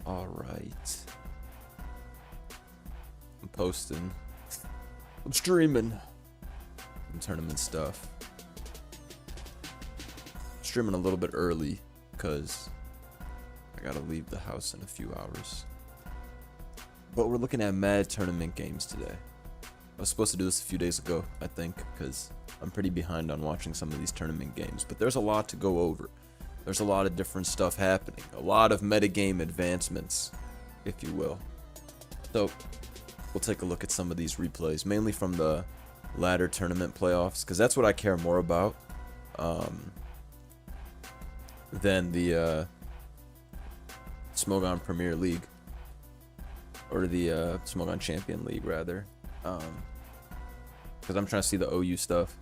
All right. I'm posting. I'm streaming. Some tournament stuff. Streaming a little bit early because I gotta leave the house in a few hours. But we're looking at mad tournament games today. I was supposed to do this a few days ago, I think, because I'm pretty behind on watching some of these tournament games. But there's a lot to go over. There's a lot of different stuff happening. A lot of metagame advancements, if you will. So, we'll take a look at some of these replays, mainly from the ladder tournament playoffs, because that's what I care more about than the Smogon Premier League. Or the Smogon Champion League, rather. Because I'm trying to see the OU stuff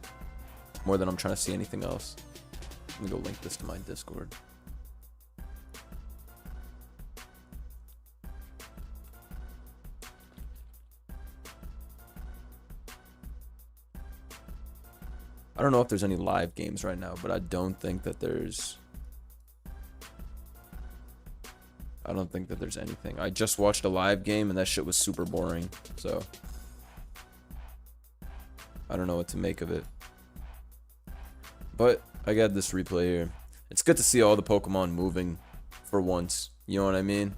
more than I'm trying to see anything else. Let me go link this to my Discord. I don't know if there's any live games right now, but I don't think that there's anything. I just watched a live game and that shit was super boring, so I don't know what to make of it. But I got this replay here. It's good to see all the Pokemon moving for once. You know what I mean?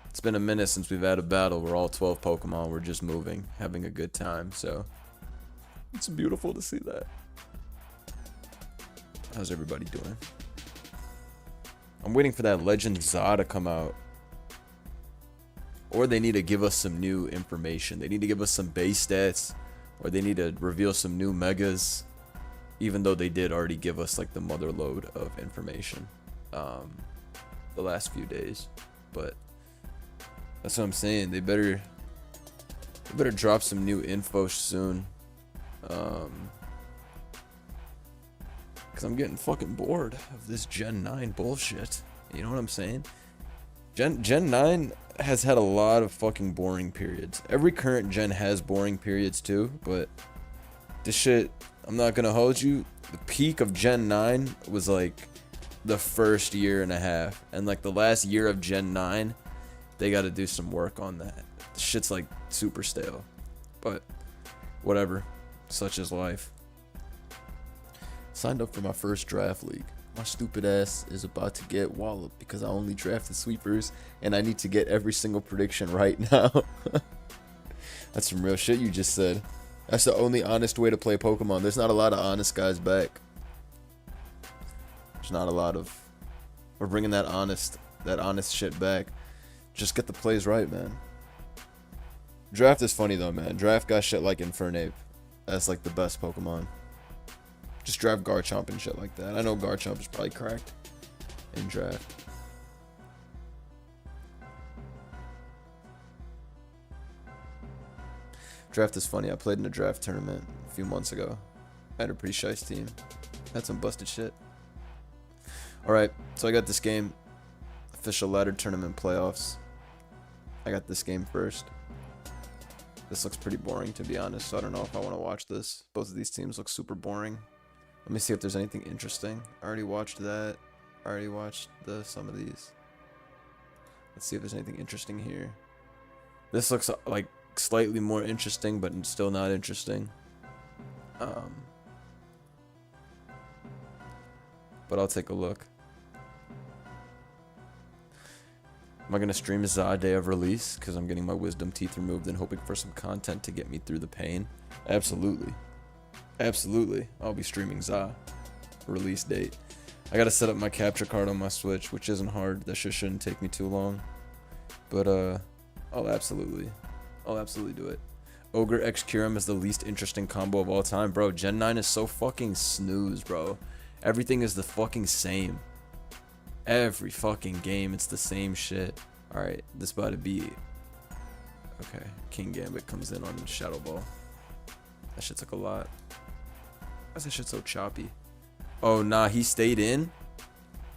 It's been a minute since we've had a battle where all 12 Pokemon were just moving, having a good time, so it's beautiful to see that. How's everybody doing? I'm waiting for that Legend ZA to come out. Or they need to give us some new information. They need to give us some base stats. Or they need to reveal some new megas. Even though they did already give us like the mother load of information the last few days. But that's what I'm saying. They better drop some new info soon. Because I'm getting fucking bored of this Gen 9 bullshit. You know what I'm saying? Gen 9 has had a lot of fucking boring periods. Every current gen has boring periods too, but this shit, I'm not gonna hold you. The peak of Gen 9 was like the first year and a half. And like the last year of Gen 9, they gotta do some work on that. The shit's like super stale. But whatever. Such is life. Signed up for my first draft league. My stupid ass is about to get walloped because I only drafted sweepers and I need to get every single prediction right now. That's some real shit you just said. That's the only honest way to play Pokemon. There's not a lot of honest guys back. There's not a lot of... We're bringing that honest shit back. Just get the plays right, man. Draft is funny though, man. Draft got shit like Infernape. That's like the best Pokemon. Just draft Garchomp and shit like that. I know Garchomp is probably cracked in draft. Draft is funny. I played in a draft tournament a few months ago. I had a pretty shice team. Had some busted shit. Alright, so I got this game. Official ladder tournament playoffs. I got this game first. This looks pretty boring, to be honest, so I don't know if I want to watch this. Both of these teams look super boring. Let me see if there's anything interesting. I already watched that. I already watched some of these. Let's see if there's anything interesting here. This looks like slightly more interesting, but still not interesting. But I'll take a look. Am I going to stream ZA day of release? Because I'm getting my wisdom teeth removed and hoping for some content to get me through the pain. Absolutely. Absolutely. I'll be streaming ZA. Release date. I got to set up my capture card on my Switch, which isn't hard. That shit shouldn't take me too long. But, I'll absolutely do it. Ogre X Kyurem is the least interesting combo of all time. Bro, Gen 9 is so fucking snooze, bro. Everything is the fucking same. Every fucking game, it's the same shit. Alright, this about to be... Okay, King Gambit comes in on Shadow Ball. That shit took a lot. Why's that shit so choppy? Oh, nah, he stayed in?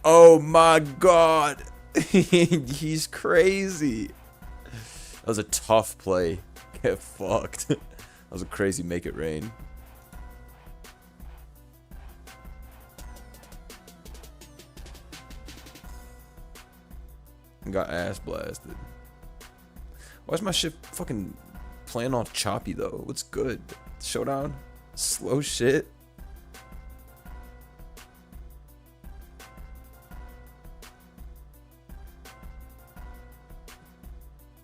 Oh my god! He's crazy! That was a tough play. Get fucked. That was a crazy make it rain. and got ass blasted. Why is my shit fucking playing all choppy though? What's good? Showdown? Slow shit?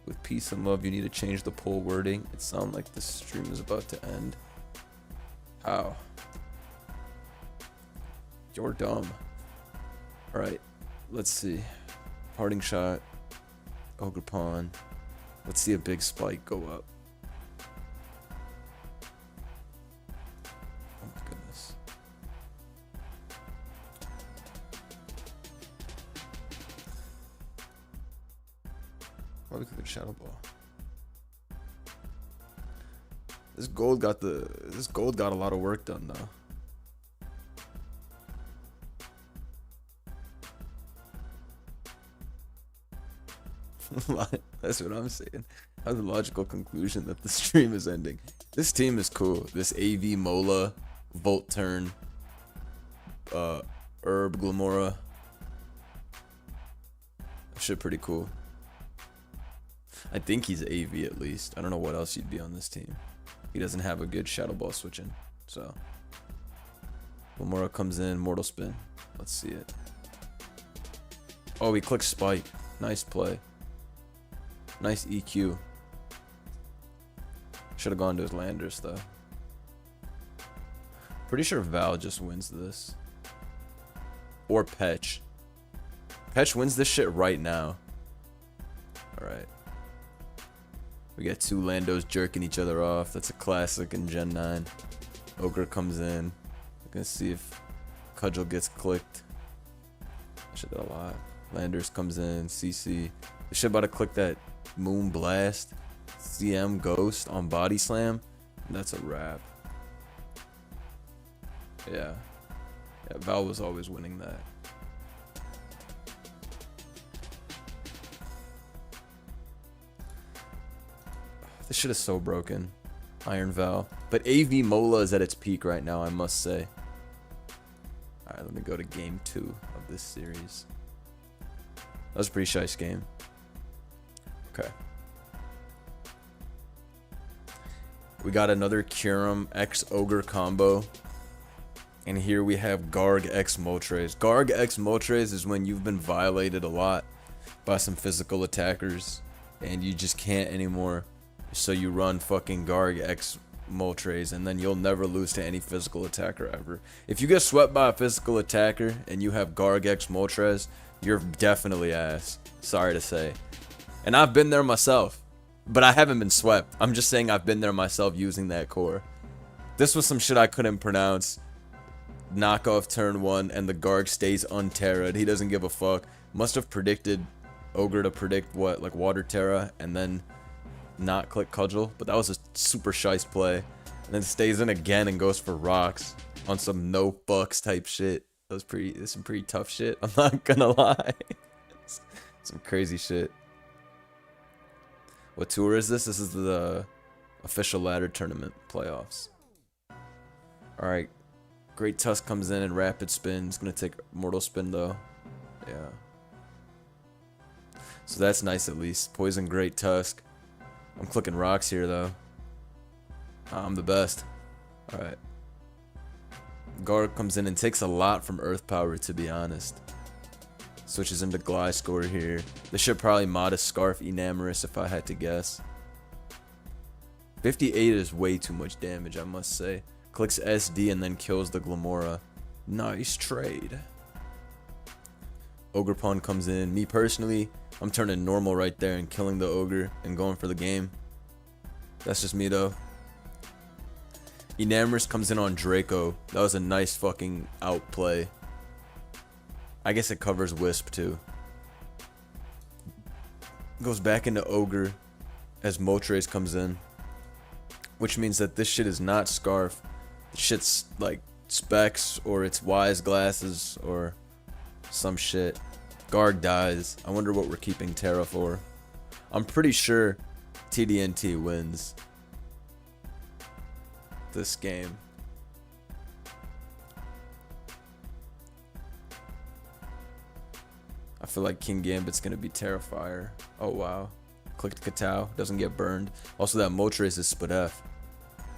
With peace and love, you need to change the poll wording. It sounds like the stream is about to end. How? You're dumb. Alright, let's see. Parting shot. Ogre pawn. Let's see a big spike go up. Oh my goodness. Probably could get shadow ball. This gold got a lot of work done though. That's what I'm saying. I have the logical conclusion that the stream is ending. This team is cool. This AV Mola, Volt Turn, Herb Glamora. Shit pretty cool. I think he's AV at least. I don't know what else he'd be on this team. He doesn't have a good shadow ball switching. So Glamora comes in, Mortal Spin. Let's see it. Oh, he clicks Spike. Nice play. Nice EQ. Should have gone to his Landers though. Pretty sure Val just wins this. Or Petch. Petch wins this shit right now. Alright. We got two Landos jerking each other off. That's a classic in Gen 9. Ogre comes in. We're gonna see if Cudgel gets clicked. Shit did a lot. Landers comes in. CC. This shit about to click that Moon Blast. CM Ghost on Body Slam. That's a wrap. Yeah. Yeah, Val was always winning that. This shit is so broken. Iron Val. But AV Mola is at its peak right now, I must say. Alright, let me go to game 2 of this series. That was a pretty shice game. Okay. We got another Kyurem X Ogre combo. And here we have Garg X Moltres. Garg X Moltres is when you've been violated a lot by some physical attackers. And you just can't anymore. So you run fucking Garg X Moltres, and then you'll never lose to any physical attacker ever. If you get swept by a physical attacker and you have Garg X Moltres, you're definitely ass. Sorry to say. And I've been there myself, but I haven't been swept. I'm just saying I've been there myself using that core. This was some shit I couldn't pronounce. Knock off turn 1, and the Garg stays unterra'd. He doesn't give a fuck. Must have predicted Ogre to predict what, like Water Terra, and then not click Cudgel, but that was a super shice play. And then stays in again and goes for rocks on some no fucks type shit. That was some pretty tough shit. I'm not gonna lie. Some crazy shit. What tour is this? This is the official ladder tournament playoffs. Alright. Great Tusk comes in and rapid spin. It's gonna take Mortal Spin though. Yeah. So that's nice at least. Poison Great Tusk. I'm clicking rocks here though. I'm the best. Alright. Garg comes in and takes a lot from Earth Power, to be honest. Switches into Gliscor here. This should probably Modest Scarf Enamorous if I had to guess. 58 is way too much damage, I must say. Clicks SD and then kills the Glamora. Nice trade. Ogre Pawn comes in. Me personally, I'm turning normal right there and killing the Ogre and going for the game. That's just me though. Enamorous comes in on Draco. That was a nice fucking outplay. I guess it covers Wisp too. Goes back into Ogre as Moltres comes in. Which means that this shit is not Scarf. This shit's like Specs or it's Wise Glasses or some shit. Garg dies. I wonder what we're keeping Terra for. I'm pretty sure TDNT wins this game. I feel like King Gambit's gonna be Terrifier. Oh wow. Clicked Katao, doesn't get burned. Also that Moltres is split F.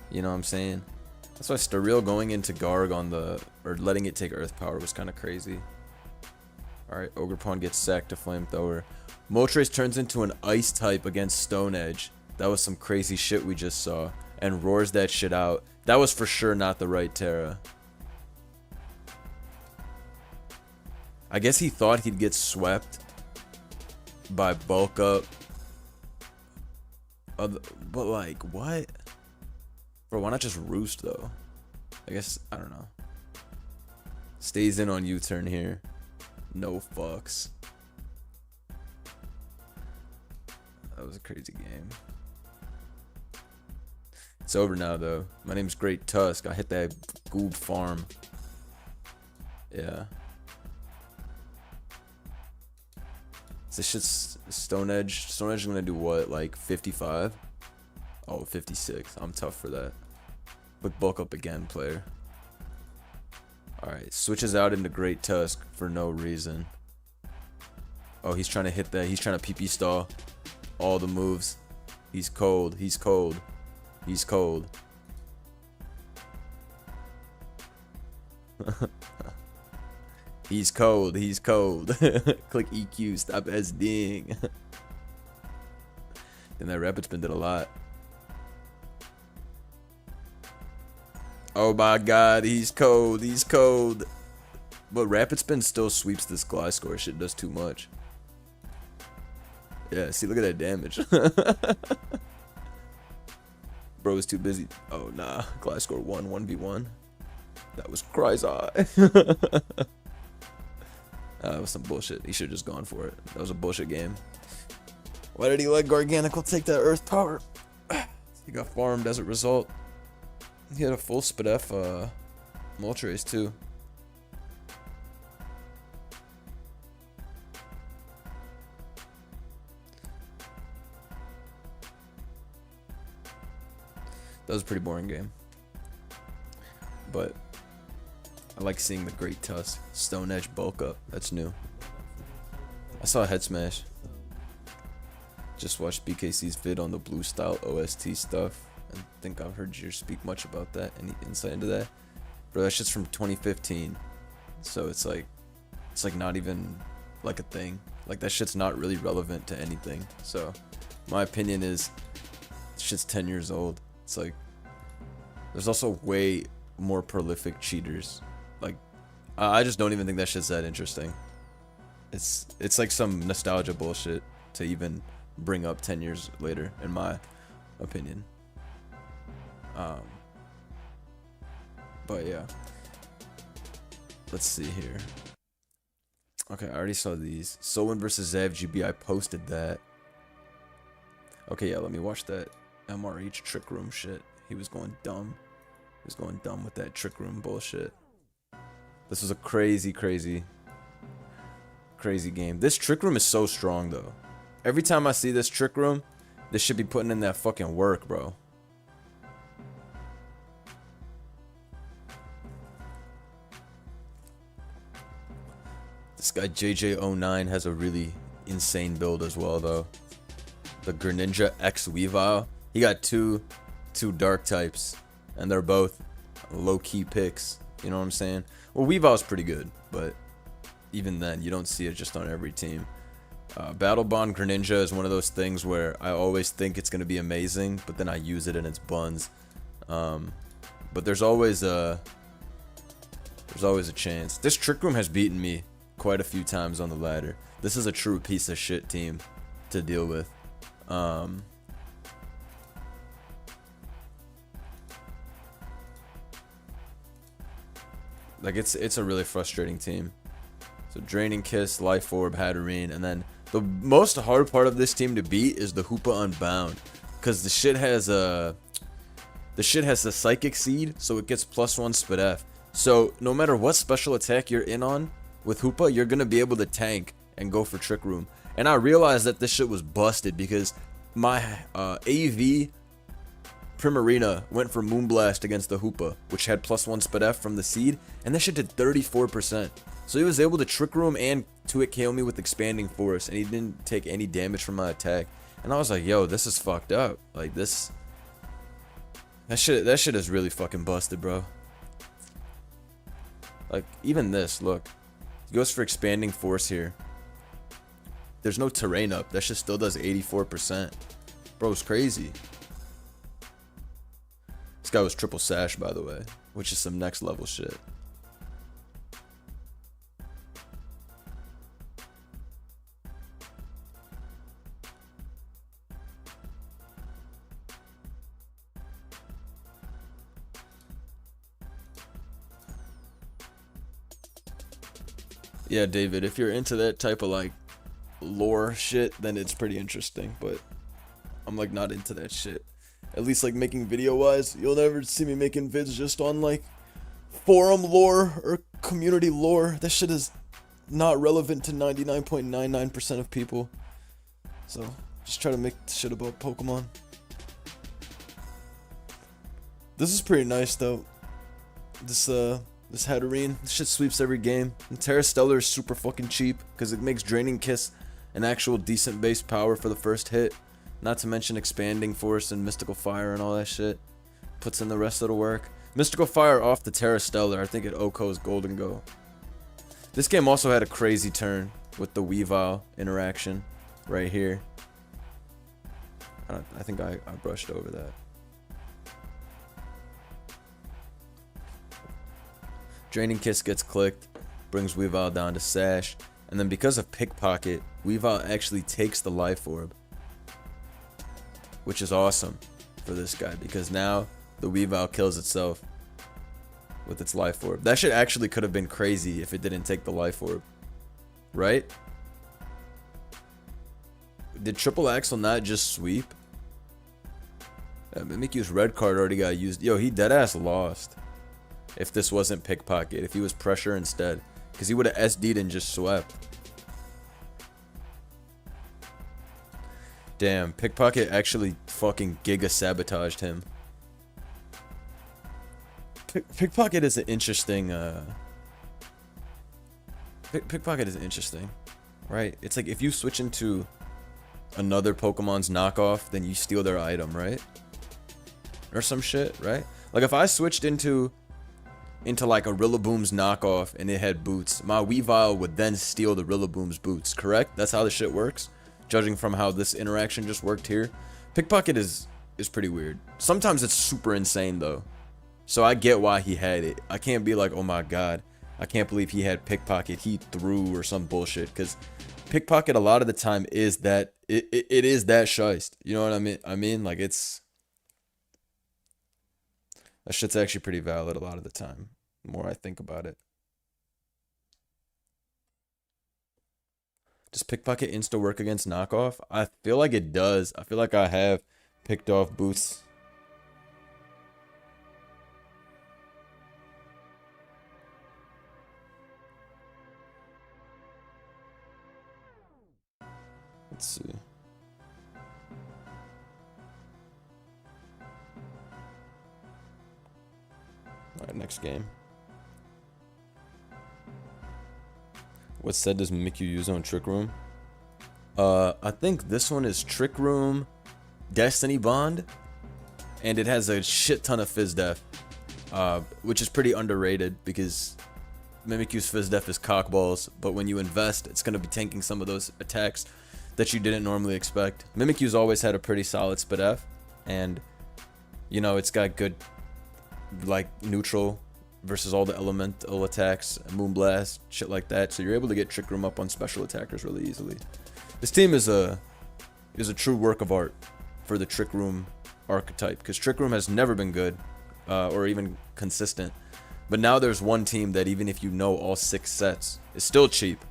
You know what I'm saying? That's why Sterile going into Garg on the, or letting it take Earth Power was kind of crazy. Alright, Ogerpon gets sacked to Flamethrower. Moltres turns into an Ice type against Stone Edge. That was some crazy shit we just saw. And roars that shit out. That was for sure not the right Terra. I guess he thought he'd get swept by Bulk Up. But like, what? Bro, why not just Roost though? I guess, I don't know. Stays in on U-turn here. No fucks. That was a crazy game. It's over now though. My name's Great Tusk. I hit that goob farm. Yeah. This shit's Stone Edge. Stone Edge is gonna do what? Like 55? Oh, 56. I'm tough for that. But Bulk Up again, player. Alright, switches out into Great Tusk for no reason. Oh, he's trying to hit that. He's trying to PP stall all the moves. He's cold. He's cold. He's cold. He's cold. He's cold. Click EQ. Stop SDing. And that Rapid Spin did a lot. Oh my god, he's cold. He's cold. But Rapid Spin still sweeps this Gliscor. Shit does too much. Yeah, see, look at that damage. Bro was too busy. Oh nah, Gliscor won 1v1. That was Cry's-Eye. That was some bullshit. He should have just gone for it. That was a bullshit game. Why did he let Garganical take that Earth Power? He got farmed as a result. He had a full Spit F Moltres too. That was a pretty boring game. But I like seeing the Great Tusk. Stone Edge Bulk Up. That's new. I saw a Head Smash. Just watched BKC's vid on the Blue Style OST stuff. I think I've heard you speak much about that. Any insight into that? Bro, that shit's from 2015. So it's like not even like a thing. Like that shit's not really relevant to anything. So my opinion is shit's 10 years old. It's like there's also way more prolific cheaters. Like I just don't even think that shit's that interesting. It's like some nostalgia bullshit to even bring up 10 years later, in my opinion. But yeah, let's see here. Okay, I already saw these. Solon versus Zav GB. I posted that. Okay, yeah, let me watch that MRH Trick Room shit. He was going dumb. He was going dumb with that Trick Room bullshit. This was a crazy game. This Trick Room is so strong though. Every time I see this Trick Room, this should be putting in that fucking work, bro. This guy JJ09 has a really insane build as well though. The Greninja X Weavile. He got two dark types, and they're both low-key picks. You know what I'm saying? Well, Weavile's pretty good, but even then, you don't see it just on every team. Battle Bond Greninja is one of those things where I always think it's going to be amazing, but then I use it and it's buns. But there's always a chance. This Trick Room has beaten me quite a few times on the ladder. This is a true piece of shit team to deal with. Like it's a really frustrating team. So Draining Kiss, Life Orb, Hatterene, and then the most hard part of this team to beat is the Hoopa Unbound, because the shit has the Psychic Seed, so it gets +1 Spit F. So no matter what special attack you're in on with Hoopa, you're gonna be able to tank and go for Trick Room. And I realized that this shit was busted because my AV Primarina went for Moonblast against the Hoopa, which had +1 Spit F from the seed, and that shit did 34%. So he was able to Trick Room and 2-hit KO me with Expanding Force, and he didn't take any damage from my attack. And I was like, yo, this is fucked up. Like, this... That shit is really fucking busted, bro. Like, even this, look. He goes for Expanding Force here. There's no terrain up. That shit still does 84%. Bro's crazy. This guy was triple sash, by the way, which is some next level shit. Yeah, David, if you're into that type of like lore shit, then it's pretty interesting, but I'm like not into that shit. At least like making video wise, you'll never see me making vids just on like forum lore or community lore. That shit is not relevant to 99.99% of people. So just try to make shit about Pokemon. This is pretty nice though. This Hatterene, this shit sweeps every game. And Terra Stellar is super fucking cheap because it makes Draining Kiss an actual decent base power for the first hit. Not to mention Expanding Force and Mystical Fire and all that shit. Puts in the rest of the work. Mystical Fire off the Terra Stellar, I think it OHKO's Golden Go. This game also had a crazy turn with the Weavile interaction right here. I think I brushed over that. Draining Kiss gets clicked, brings Weavile down to Sash, and then because of Pickpocket, Weavile actually takes the Life Orb. Which is awesome for this guy, because now the Weavile kills itself with its Life Orb. That shit actually could have been crazy if it didn't take the Life Orb. Right? Did Triple Axel not just sweep? Mimikyu's red card already got used. Yo, he deadass lost. If this wasn't Pickpocket, if he was Pressure instead. Because he would have SD'd and just swept. Damn, Pickpocket actually fucking Giga sabotaged him. Pickpocket is an interesting, Pickpocket is interesting, right? It's like if you switch into another Pokemon's knockoff, then you steal their item, right? Or some shit, right? Like if I switched into like a Rillaboom's knockoff and it had boots, my Weavile would then steal the Rillaboom's boots, correct? That's how the shit works, judging from how this interaction just worked here. Pickpocket is pretty weird. Sometimes it's super insane though, so I get why he had it. I can't be like, oh my god, I can't believe he had Pickpocket, he threw or some bullshit, because Pickpocket a lot of the time is that it is that shiced, you know what I mean? Like it's, that shit's actually pretty valid a lot of the time, the more I think about it. Does Pickpocket insta work against knockoff? I feel like it does. I feel like I have picked off boots. Let's see. Alright, next game. What set does Mimikyu use on Trick Room? I think this one is Trick Room, Destiny Bond, and it has a shit ton of Fizz Def, which is pretty underrated because Mimikyu's Fizz Def is cockballs, but when you invest, it's going to be tanking some of those attacks that you didn't normally expect. Mimikyu's always had a pretty solid Spit F, and you know, it's got good like neutral versus all the elemental attacks, Moonblast, shit like that, so you're able to get Trick Room up on special attackers really easily. This team is a true work of art for the Trick Room archetype, because Trick Room has never been good or even consistent, but now there's one team that even if you know all 6 sets is still cheap,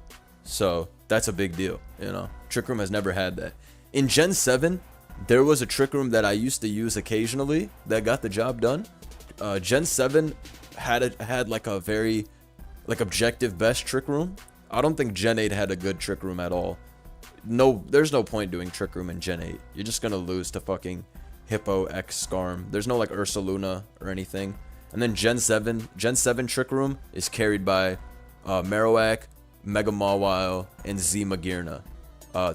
so that's a big deal, you know. Trick Room has never had that. In Gen 7 there was a Trick Room that I used to use occasionally that got the job done. Gen 7 had like a very like objective best Trick Room. I don't think Gen 8 had a good Trick Room at all. No, there's no point doing Trick Room in Gen 8. You're just gonna lose to fucking Hippo X Scarm. There's no like Ursaluna or anything. And then Gen 7 Trick Room is carried by Marowak, Mega Mawile, and Z Magirna.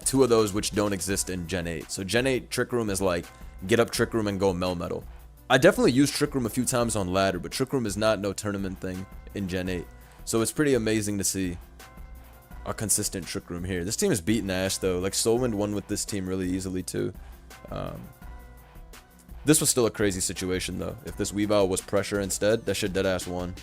Two of those which don't exist in Gen 8. So Gen 8 Trick Room is like, get up Trick Room and go Melmetal. I definitely used Trick Room a few times on ladder, but Trick Room is not no tournament thing in Gen 8. So it's pretty amazing to see a consistent Trick Room here. This team is beating ass though. Like Soulwind won with this team really easily too. This was still a crazy situation though. If this Weavile was pressure instead, that shit dead ass won.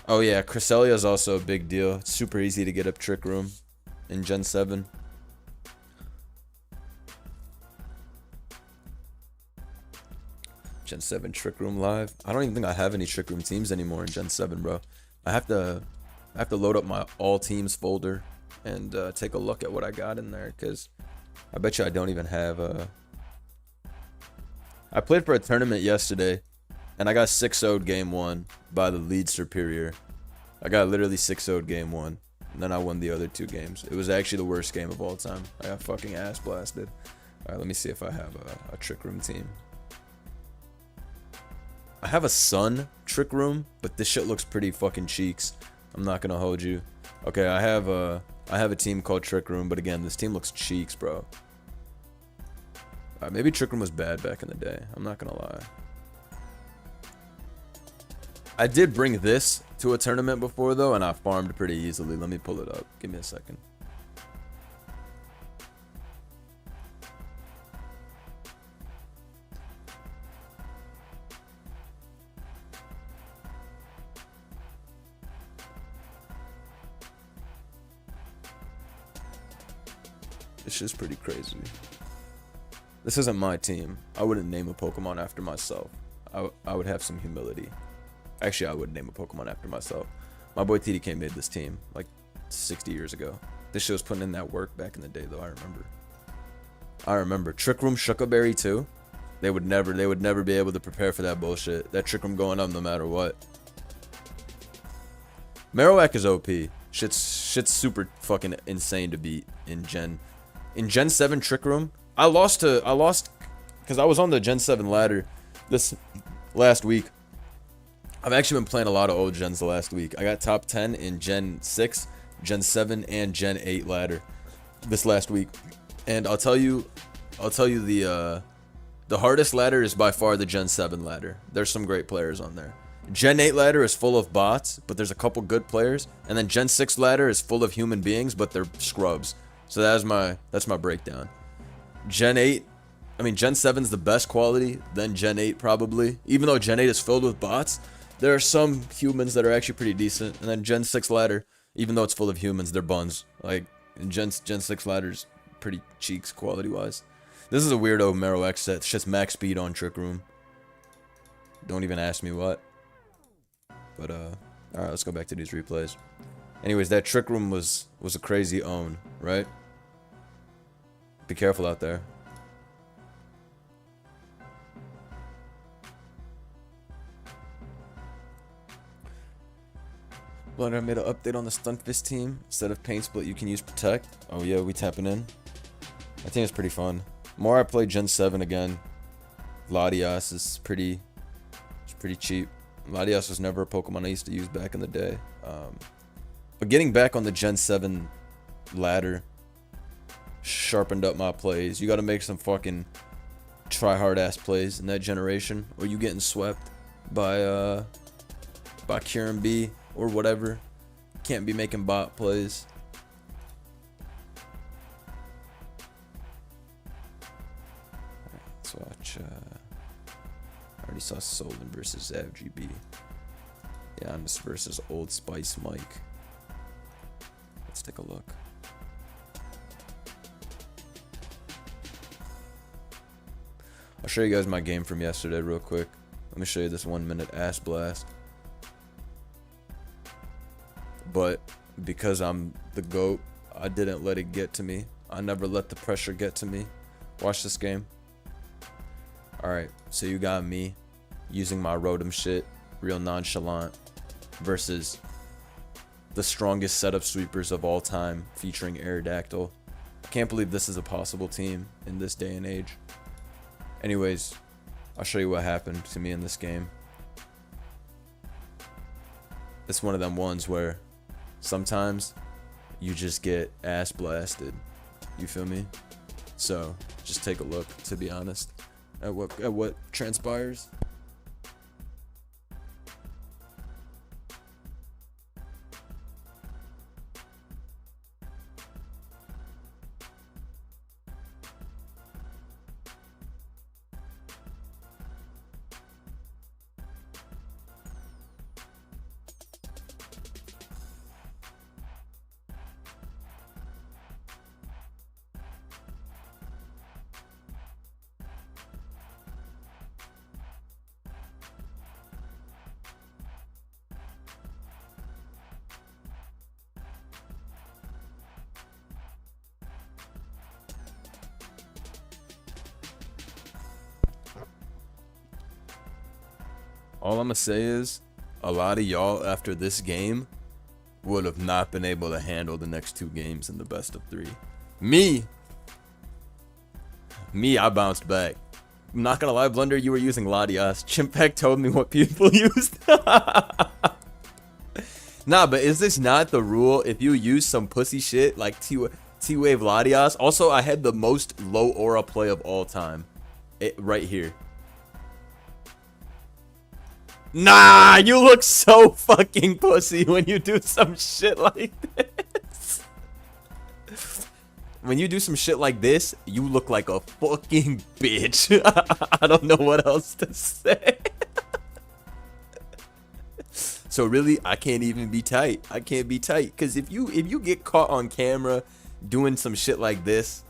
Oh yeah, Cresselia is also a big deal. It's super easy to get up Trick Room in Gen 7. Gen 7 Trick Room live. I don't even think I have any Trick Room teams anymore in Gen 7, bro. I have to load up my all teams folder and take a look at what I got in there, because I bet you I don't even have I played for a tournament yesterday and I got 6-0'd game 1 by the lead superior. I got literally 6-0'd game 1. And then I won the other 2 games. It was actually the worst game of all time. I got fucking ass blasted. Alright, let me see if I have a Trick Room team. I have a Sun Trick Room, but this shit looks pretty fucking cheeks. I'm not gonna hold you. Okay, I have a team called Trick Room, but again, this team looks cheeks, bro. Maybe Trick Room was bad back in the day. I'm not gonna lie. I did bring this to a tournament before though, and I farmed pretty easily. Let me pull it up. Give me a second. This is pretty crazy. This isn't my team. I wouldn't name a Pokemon after myself. I would have some humility. Actually, I would name a Pokemon after myself. My boy TDK made this team like 60 years ago. This shit was putting in that work back in the day, though. I remember. Trick Room Shuckaberry too. They would never be able to prepare for that bullshit. That Trick Room going up no matter what. Marowak is OP. Shit's super fucking insane to beat in Gen 7 Trick Room. I lost because I was on the Gen 7 ladder this last week. I've actually been playing a lot of old gens the last week. I got top 10 in Gen 6, Gen 7, and Gen 8 ladder this last week. And I'll tell you the hardest ladder is by far the Gen 7 ladder. There's some great players on there. Gen 8 ladder is full of bots, but there's a couple good players. And then Gen 6 ladder is full of human beings, but they're scrubs. So that's my breakdown. Gen 7's the best quality, then Gen 8 probably. Even though Gen 8 is filled with bots, there are some humans that are actually pretty decent. And then Gen 6 ladder, even though it's full of humans, they're buns. Like, Gen 6 ladder's pretty cheeks quality-wise. This is a weirdo Marowak set. It's just max speed on Trick Room. Don't even ask me what. But, alright, let's go back to these replays. Anyways, that Trick Room was a crazy own, right? Be careful out there. Blender made an update on the Stunfisk team. Instead of Paint Split, you can use Protect. Oh yeah, we tapping in. I think it's pretty fun. More I play Gen 7 again. Latias is pretty cheap. Latias was never a Pokemon I used to use back in the day. But getting back on the Gen 7 ladder sharpened up my plays. You got to make some fucking try-hard ass plays in that generation, or you getting swept by Kieran B or whatever. Can't be making bot plays. Let's watch. I already saw Solon versus FGB. Giannis versus Old Spice Mike. Let's take a look. I'll show you guys my game from yesterday real quick. Let me show you this 1 minute ass blast. But because I'm the GOAT, I didn't let it get to me. I never let the pressure get to me. Watch this game. Alright, so you got me using my Rotom shit, real nonchalant, versus the strongest set of sweepers of all time, featuring Aerodactyl. I can't believe this is a possible team in this day and age. Anyways, I'll show you what happened to me in this game. It's one of them ones where sometimes you just get ass blasted. You feel me? So just take a look, to be honest, at what transpires. All I'm gonna say is, a lot of y'all after this game would have not been able to handle the next 2 games in the best of 3. Me, I bounced back. I'm not gonna lie, Blunder, you were using Latias. Chimpack told me what people used. Nah, but is this not the rule? If you use some pussy shit like T-Wave Latias. Also, I had the most low aura play of all time. Right here. Nah, you look so fucking pussy when you do some shit like this. When you do some shit like this, you look like a fucking bitch. I don't know what else to say. So really, I can't even be tight. I can't be tight. Because if you get caught on camera doing some shit like this,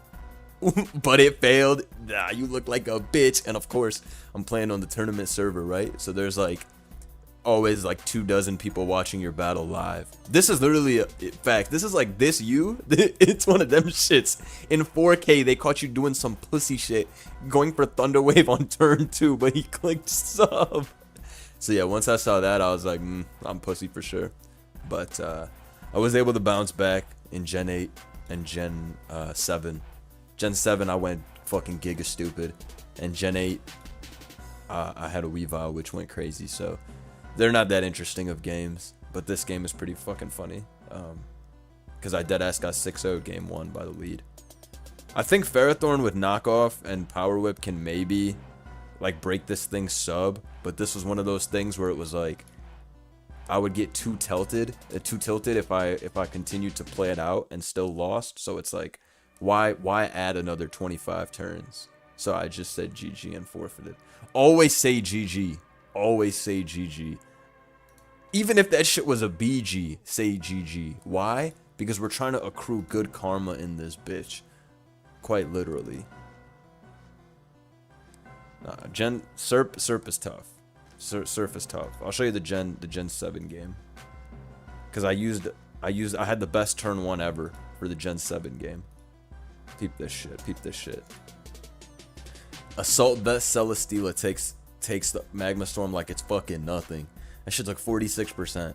but it failed, nah, you look like a bitch. And of course, I'm playing on the tournament server, right? So there's like always like 24 people watching your battle live. This is literally a fact. This is like this you. It's one of them shits. In 4K, they caught you doing some pussy shit, going for Thunderwave on turn 2, but he clicked sub. So yeah, once I saw that, I was like, I'm pussy for sure. But I was able to bounce back in Gen 8 and Gen 7. Gen 7, I went fucking giga stupid. And Gen 8, I had a Weavile, which went crazy. So they're not that interesting of games. But this game is pretty fucking funny. Because I deadass got 6-0 game 1 by the lead. I think Ferrothorn with knockoff and Power Whip can maybe like break this thing sub, but this was one of those things where it was like I would get too tilted if I continued to play it out and still lost. So it's like, why add another 25 turns? So I just said GG and forfeited. Always say GG. Always say GG. Even if that shit was a BG, say GG. Why? Because we're trying to accrue good karma in this bitch. Quite literally. Serp is tough. Surf is tough. I'll show you the Gen 7 game. Cause I had the best turn 1 ever for the Gen 7 game. Peep this shit. Peep this shit. Assault Vest Celesteela takes the Magma Storm like it's fucking nothing. That shit's like 46%.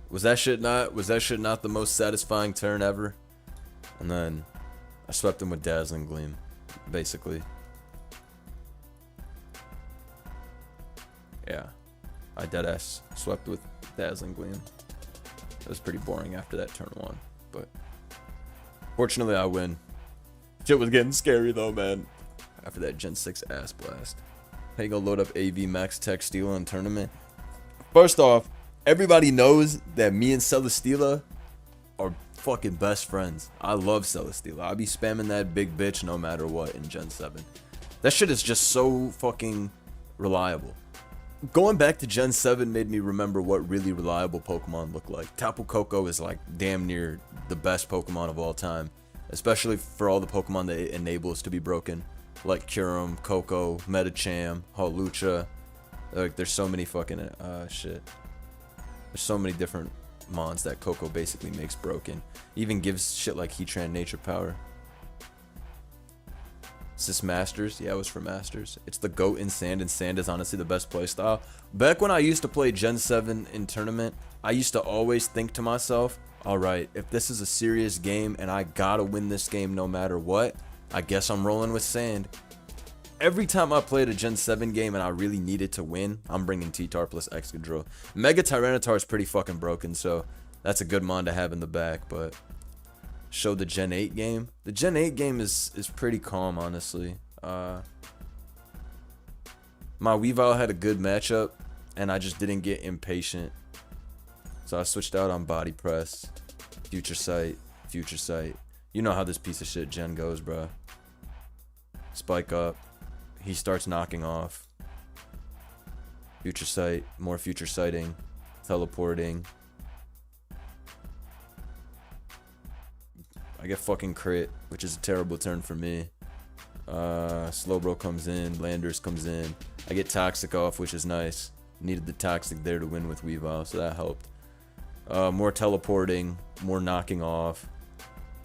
Was that shit not the most satisfying turn ever? And then I swept him with Dazzling Gleam, basically. Yeah, I deadass swept with Dazzling Gleam. It was pretty boring after that turn 1, but fortunately I win. Shit was getting scary though, man. After that Gen 6 ass blast. How you gonna load up AV Max Textila in tournament? First off, everybody knows that me and Celesteela are fucking best friends. I love Celesteela. I'll be spamming that big bitch no matter what in Gen 7. That shit is just so fucking reliable. Going back to Gen 7 made me remember what really reliable Pokemon look like. Tapu Koko is like damn near the best Pokemon of all time. Especially for all the Pokemon that it enables to be broken. Like Kyurem, Koko, Medicham, Hawlucha. Like there's so many fucking shit. There's so many different mons that Koko basically makes broken. Even gives shit like Heatran Nature Power. Is this Masters? Yeah, it was for Masters. It's the GOAT in Sand, and Sand is honestly the best playstyle. Back when I used to play Gen 7 in tournament, I used to always think to myself, alright, if this is a serious game and I gotta win this game no matter what, I guess I'm rolling with Sand. Every time I played a Gen 7 game and I really needed to win, I'm bringing T-Tar plus Excadrill. Mega Tyranitar is pretty fucking broken, so that's a good mon to have in the back, but show the Gen 8 game. The Gen 8 game is pretty calm, honestly. My Weavile had a good matchup, and I just didn't get impatient. So I switched out on Body Press, Future Sight, Future Sight. You know how this piece of shit gen goes, bro. Spike up. He starts knocking off. Future Sight, more Future Sighting, teleporting. I get fucking crit, which is a terrible turn for me. Slowbro comes in, Landers comes in. I get Toxic off, which is nice. Needed the Toxic there to win with Weavile, so that helped. More teleporting, more knocking off,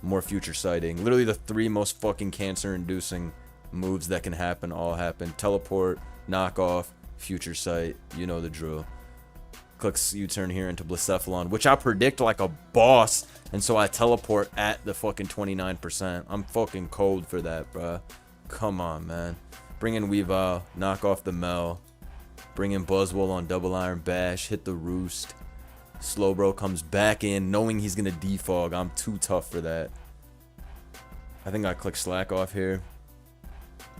more Future Sighting. Literally the 3 most fucking cancer-inducing moves that can happen all happen. Teleport, knock off, Future Sight. You know the drill. Clicks U-turn here into Blacephalon, which I predict like a boss, and so I teleport at the fucking 29%. I'm fucking cold for that, bruh. Come on, man. Bring in Weavile, knock off the Mel. Bring in Buzzwole on Double Iron Bash, hit the Roost. Slowbro comes back in, knowing he's gonna defog. I'm too tough for that. I think I click Slack off here.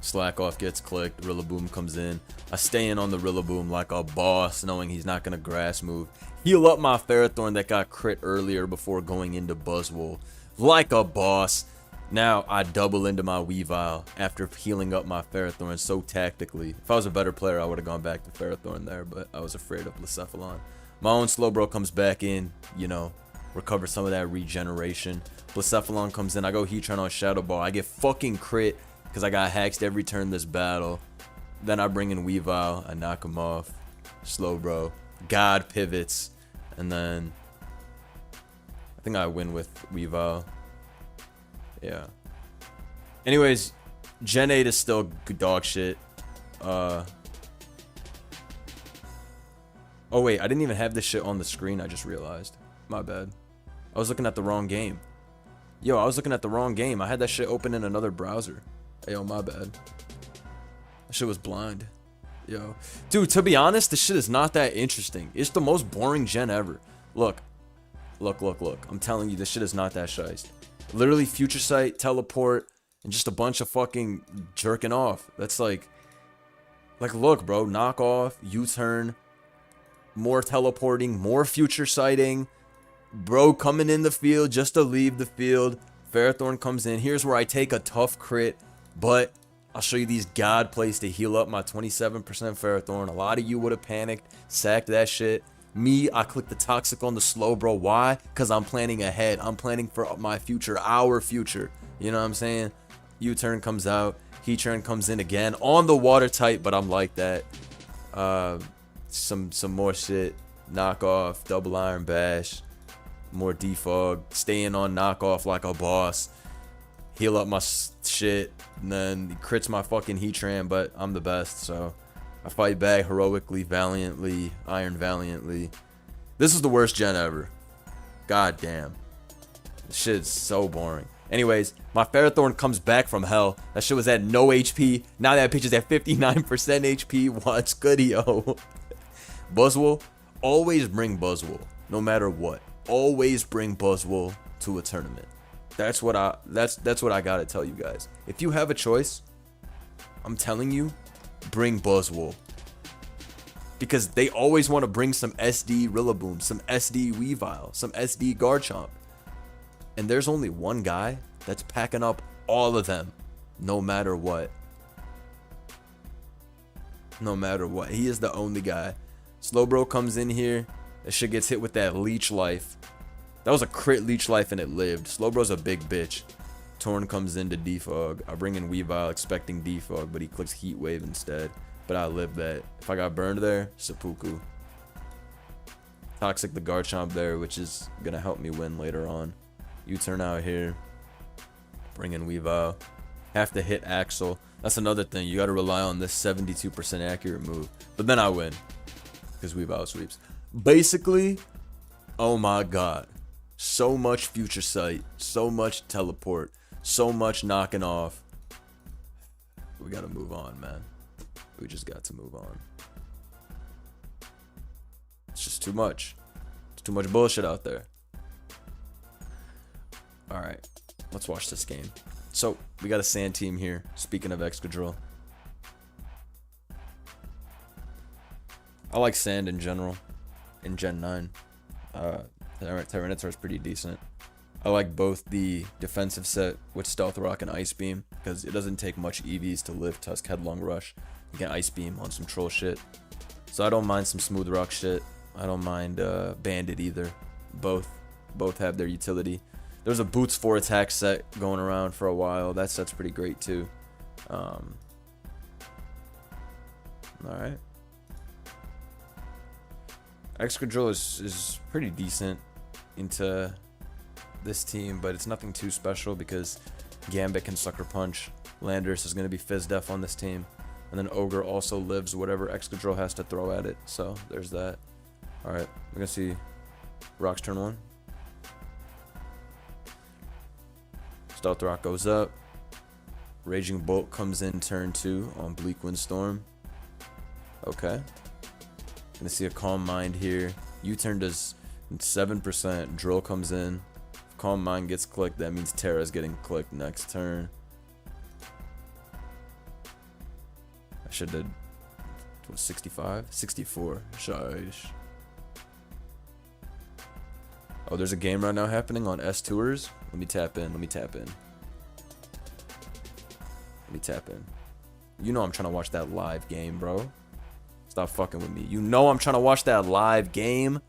Slack off gets clicked, Rillaboom comes in. I stay in on the Rillaboom like a boss, knowing he's not gonna grass move. Heal up my Ferrothorn that got crit earlier before going into Buzzwole like a boss. Now I double into my Weavile after healing up my Ferrothorn so tactically. If I was a better player, I would have gone back to Ferrothorn there, but I was afraid of Blacephalon. My own Slowbro comes back in, you know, recover some of that regeneration. Blacephalon comes in, I go Heatran on Shadow Ball. I get fucking crit because I got haxed every turn this battle. Then I bring in Weavile, I knock him off. Slowbro, God pivots, and then I think I win with Weavile. Yeah. Anyways, Gen 8 is still dog shit. Oh wait, I didn't even have this shit on the screen, I just realized. My bad. I was looking at the wrong game. Yo, I was looking at the wrong game. I had that shit open in another browser. Yo, my bad. That shit was blind. Yo. Dude, to be honest, this shit is not that interesting. It's the most boring gen ever. Look. Look. I'm telling you, this shit is not that shiest. Literally Future Sight, teleport, and just a bunch of fucking jerking off. That's like look, bro, knock off, U-turn, more teleporting, more Future Sighting, bro coming in the field just to leave the field. Ferrothorn comes in. Here's where I take a tough crit, but I'll show you these god plays to heal up my 27% Ferrothorn. A lot of you would have panicked, sacked that shit. Me, I click the Toxic on the Slowbro. Why? Because I'm planning ahead. I'm planning for my future, our future. You know what I'm saying? U-turn comes out. Heatran comes in again on the water type, but I'm like that. Some more shit. Knock off, double iron bash, more defog. Stay in on knock off like a boss. Heal up my shit, and then he crits my fucking Heatran, but I'm the best, so I fight back heroically, valiantly, iron valiantly. This is the worst gen ever. God damn. This shit's so boring. Anyways, my Ferrothorn comes back from hell. That shit was at no HP. Now that bitch is at 59% HP. What's good, yo? Buzzwole. Always bring Buzzwole, no matter what. Always bring Buzzwole to a tournament. That's what I gotta tell you guys. If you have a choice, I'm telling you, bring Buzzwole. Because they always want to bring some SD Rillaboom, some SD Weavile, some SD Garchomp. And there's only one guy that's packing up all of them, no matter what. No matter what. He is the only guy. Slowbro comes in here. That shit gets hit with that Leech Life. That was a crit Leech Life and it lived. Slowbro's a big bitch. Torn comes in to defog. I bring in Weavile expecting defog, but he clicks Heat Wave instead. But I lived that. If I got burned there, seppuku. Toxic the Garchomp there, which is going to help me win later on. U-turn out here. Bring in Weavile. Have to hit Axel. That's another thing. You got to rely on this 72% accurate move. But then I win. Because Weavile sweeps. Basically, oh my god. So much Future Sight. So much teleport. So much knocking off. We gotta move on, man. We just got to move on. It's just too much. It's too much bullshit out there. Alright, let's watch this game. So, we got a sand team here. Speaking of Excadrill. I like sand in general. In Gen 9. Tyranitar is pretty decent. I like both the defensive set with Stealth Rock and Ice Beam, because it doesn't take much EVs to live Tusk Headlong Rush. You can Ice Beam on some troll shit. So I don't mind some Smooth Rock shit. I don't mind Bandit either. Both have their utility. There's a Boots 4 attack set going around for a while. That set's pretty great too. Alright. Excadrill is pretty decent into this team, but it's nothing too special because Gambit can Sucker Punch. Landorus is going to be Fizz Def on this team. And then Ogre also lives whatever Excadrill has to throw at it. So there's that. Alright, we're going to see Rock's turn 1. Stealth Rock goes up. Raging Bolt comes in turn 2 on Bleak Windstorm. Okay. Gonna see a Calm Mind here. U-turn does 7%. Drill comes in. If Calm Mind gets clicked, that means Terra's getting clicked next turn. I should have did 65? 64. Shush. Oh, there's a game right now happening on S Tours. Let me tap in. You know I'm trying to watch that live game, bro. Stop fucking with me. You know I'm trying to watch that live game.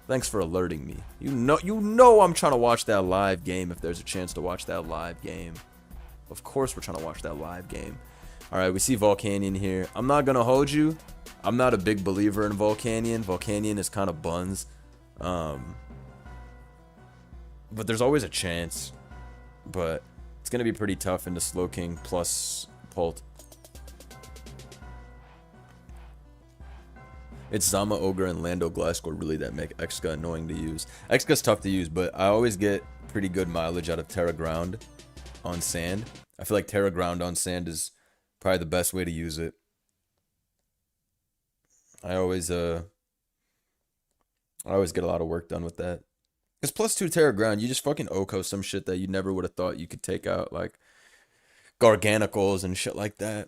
Thanks for alerting me. You know I'm trying to watch that live game if there's a chance to watch that live game. Of course we're trying to watch that live game. Alright, we see Volcanion here. I'm not gonna hold you. I'm not a big believer in Volcanion. Volcanion is kind of buns. But there's always a chance. But it's gonna be pretty tough into Slowking plus Pult. It's Zama, Ogre, and Lando Glasgow really that make Exca annoying to use. Exca's tough to use, but I always get pretty good mileage out of Terra Ground on sand. I feel like Terra Ground on sand is probably the best way to use it. I always get a lot of work done with that. Because +2 Terra Ground, you just fucking Oko some shit that you never would have thought you could take out, like Garganicles and shit like that.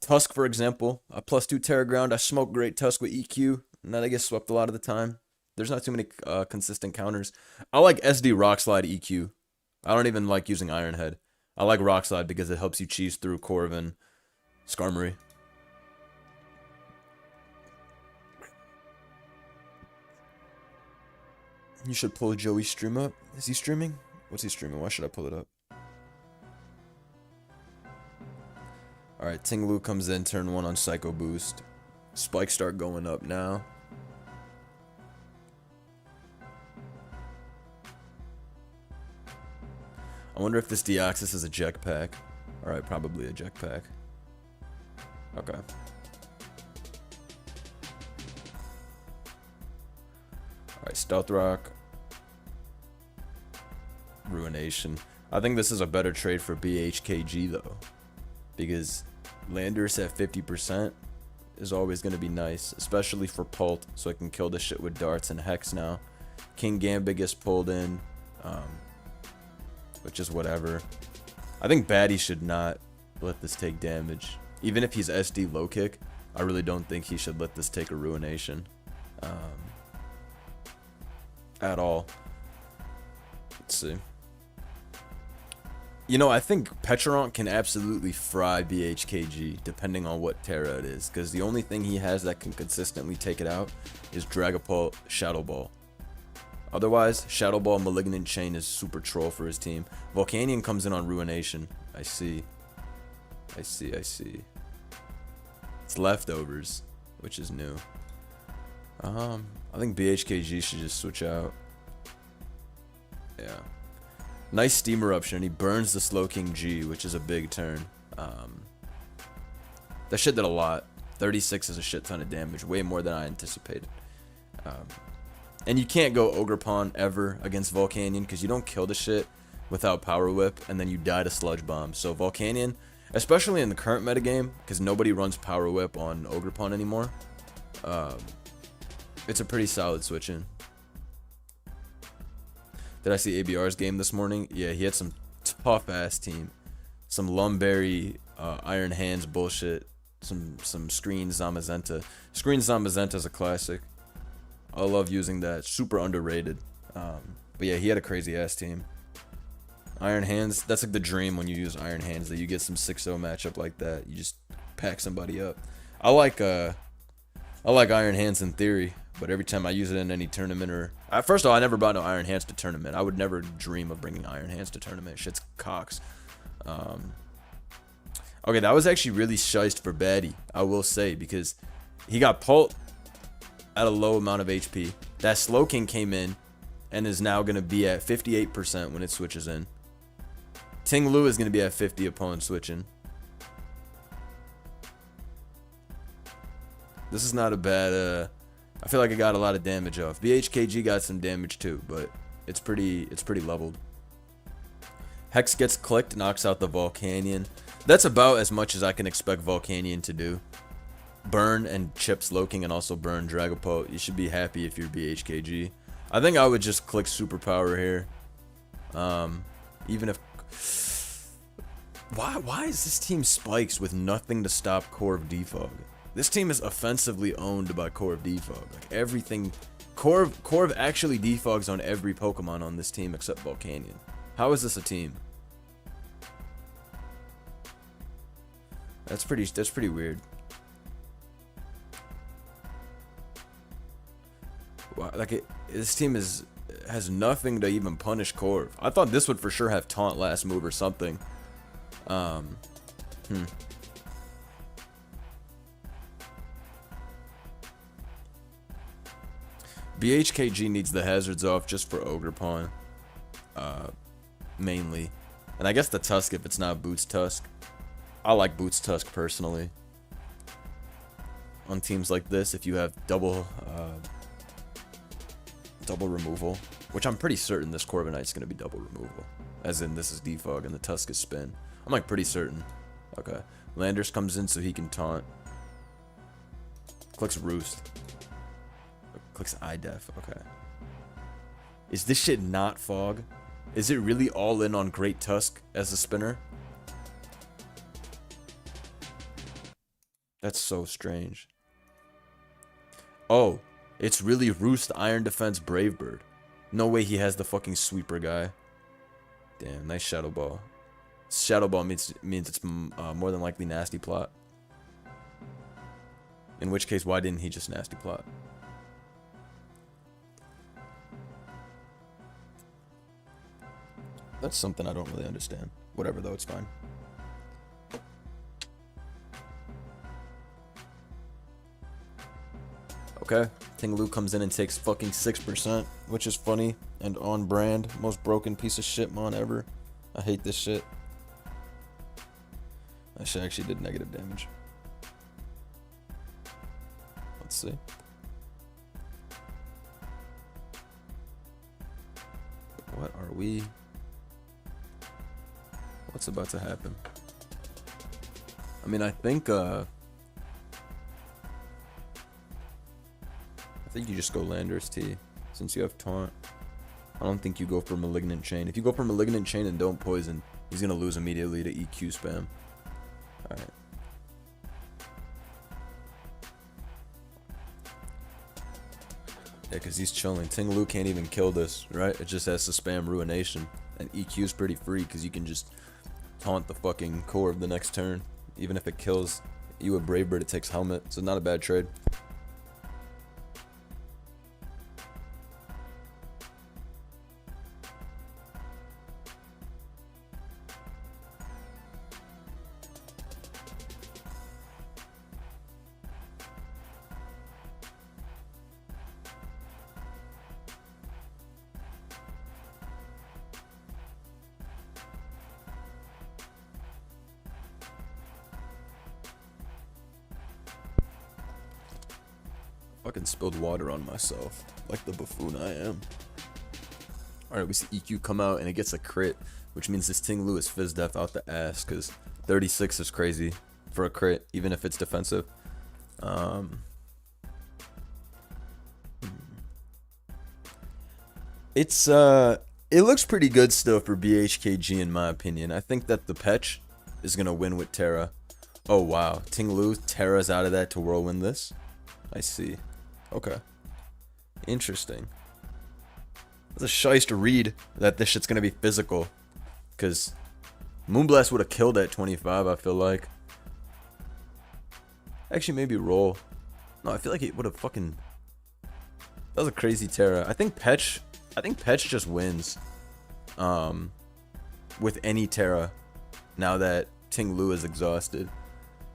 Tusk, for example, a +2 Terra Ground. I smoke great Tusk with EQ, and then I get swept a lot of the time. There's not too many consistent counters. I like SD Rock Slide EQ. I don't even like using Iron Head. I like Rock Slide because it helps you cheese through Corvin, Skarmory. You should pull Joey's stream up. Is he streaming? What's he streaming? Why should I pull it up? Alright, Tinglu comes in turn 1 on Psycho Boost. Spikes start going up now. I wonder if this Deoxys is a Jet Pack. Alright, probably a Jet Pack. Okay. Alright, Stealth Rock. Ruination. I think this is a better trade for BHKG though. Because Landorus at 50% is always going to be nice. Especially for Pult, so I can kill this shit with darts and Hex now. King Gambit gets pulled in. Which is whatever. I think Batty should not let this take damage. Even if he's SD low kick, I really don't think he should let this take a Ruination. At all. Let's see. You know, I think Pecharon can absolutely fry BHKG, depending on what Terra it is. Because the only thing he has that can consistently take it out is Dragapult, Shadow Ball. Otherwise, Shadow Ball, Malignant Chain is super troll for his team. Volcanion comes in on Ruination. I see. It's leftovers, which is new. I think BHKG should just switch out. Yeah. Nice Steam Eruption, and he burns the Slowking G, which is a big turn. That shit did a lot. 36 is a shit ton of damage, way more than I anticipated. And you can't go Ogre Pawn ever against Volcanion, because you don't kill the shit without Power Whip, and then you die to Sludge Bomb. So Volcanion, especially in the current metagame, because nobody runs Power Whip on Ogerpon anymore, it's a pretty solid switch in. Did I see ABR's game this morning? Yeah, he had some tough-ass team. Some Lumberry, Iron Hands bullshit. Some Screen Zamazenta. Screen Zamazenta is a classic. I love using that. Super underrated. But yeah, he had a crazy-ass team. Iron Hands, that's like the dream when you use Iron Hands, that you get some 6-0 matchup like that. You just pack somebody up. I like Iron Hands in theory, but every time I use it in any tournament or... first of all, I never brought no Iron Hands to tournament. I would never dream of bringing Iron Hands to tournament. Shit's cocks. Okay, that was actually really shiced for Baddie, I will say, because he got pulped at a low amount of HP. That Slowking came in and is now going to be at 58% when it switches in. Ting Lu is going to be at 50 upon switching. This is not a bad, I feel like I got a lot of damage off. BHKG got some damage too, but it's pretty leveled. Hex gets clicked, knocks out the Volcanion. That's about as much as I can expect Volcanion to do. Burn and chip Slowking and also burn Dragapult. You should be happy if you're BHKG. I think I would just click Superpower here. Even if... Why is this team Spikes with nothing to stop Corv Defog? This team is offensively owned by Corv Defog. Like everything... Corv actually defogs on every Pokemon on this team except Volcanion. How is this a team? That's pretty weird. Wow, like this team has nothing to even punish Corv. I thought this would for sure have taunt last move or something. BHKG needs the hazards off just for Ogerpon. Mainly. And I guess the Tusk if it's not Boots Tusk. I like Boots Tusk personally. On teams like this, if you have double removal, which I'm pretty certain this Corviknight's gonna be double removal. As in this is defog and the Tusk is spin. I'm like pretty certain. Okay. Landers comes in so he can taunt. Clicks Roost. Clicks IDEF. Okay. Is this shit not fog? Is it really all in on Great Tusk as a spinner? That's so strange. Oh, it's really Roost Iron Defense Brave Bird. No way he has the fucking sweeper guy. Damn, nice Shadow Ball. Shadow Ball means it's more than likely Nasty Plot. In which case, why didn't he just Nasty Plot? That's something I don't really understand. Whatever though, it's fine. Okay, Ting Lu comes in and takes fucking 6%, which is funny and on brand. Most broken piece of shit mon ever. I hate this shit. That shit actually did negative damage. Let's see. What are we? What's about to happen? I mean, I think you just go Landers T, since you have taunt. I don't think you go for Malignant Chain. If you go for Malignant Chain and don't poison, he's gonna lose immediately to EQ spam. Alright. Yeah, because he's chilling. Ting Lu can't even kill this, right? It just has to spam Ruination. And EQ's pretty free because you can just taunt the fucking core of the next turn. Even if it kills you with Brave Bird, it takes Helmet. So not a bad trade. Fucking spilled water on myself, like the buffoon I am. Alright, we see EQ come out and it gets a crit, which means this Ting Lu is Fizz Def out the ass, because 36 is crazy for a crit, even if it's defensive. It looks pretty good still for BHKG in my opinion. I think that the Petch is gonna win with Terra. Oh wow, Ting Lu, Terra's out of that to whirlwind this. I see. Okay. Interesting. It's a shice to read that this shit's gonna be physical, because Moonblast would have killed at 25. I feel like. Actually, maybe roll. No, I feel like it would have fucking. That was a crazy Terra. I think Petch just wins. With any Terra, now that Ting Lu is exhausted,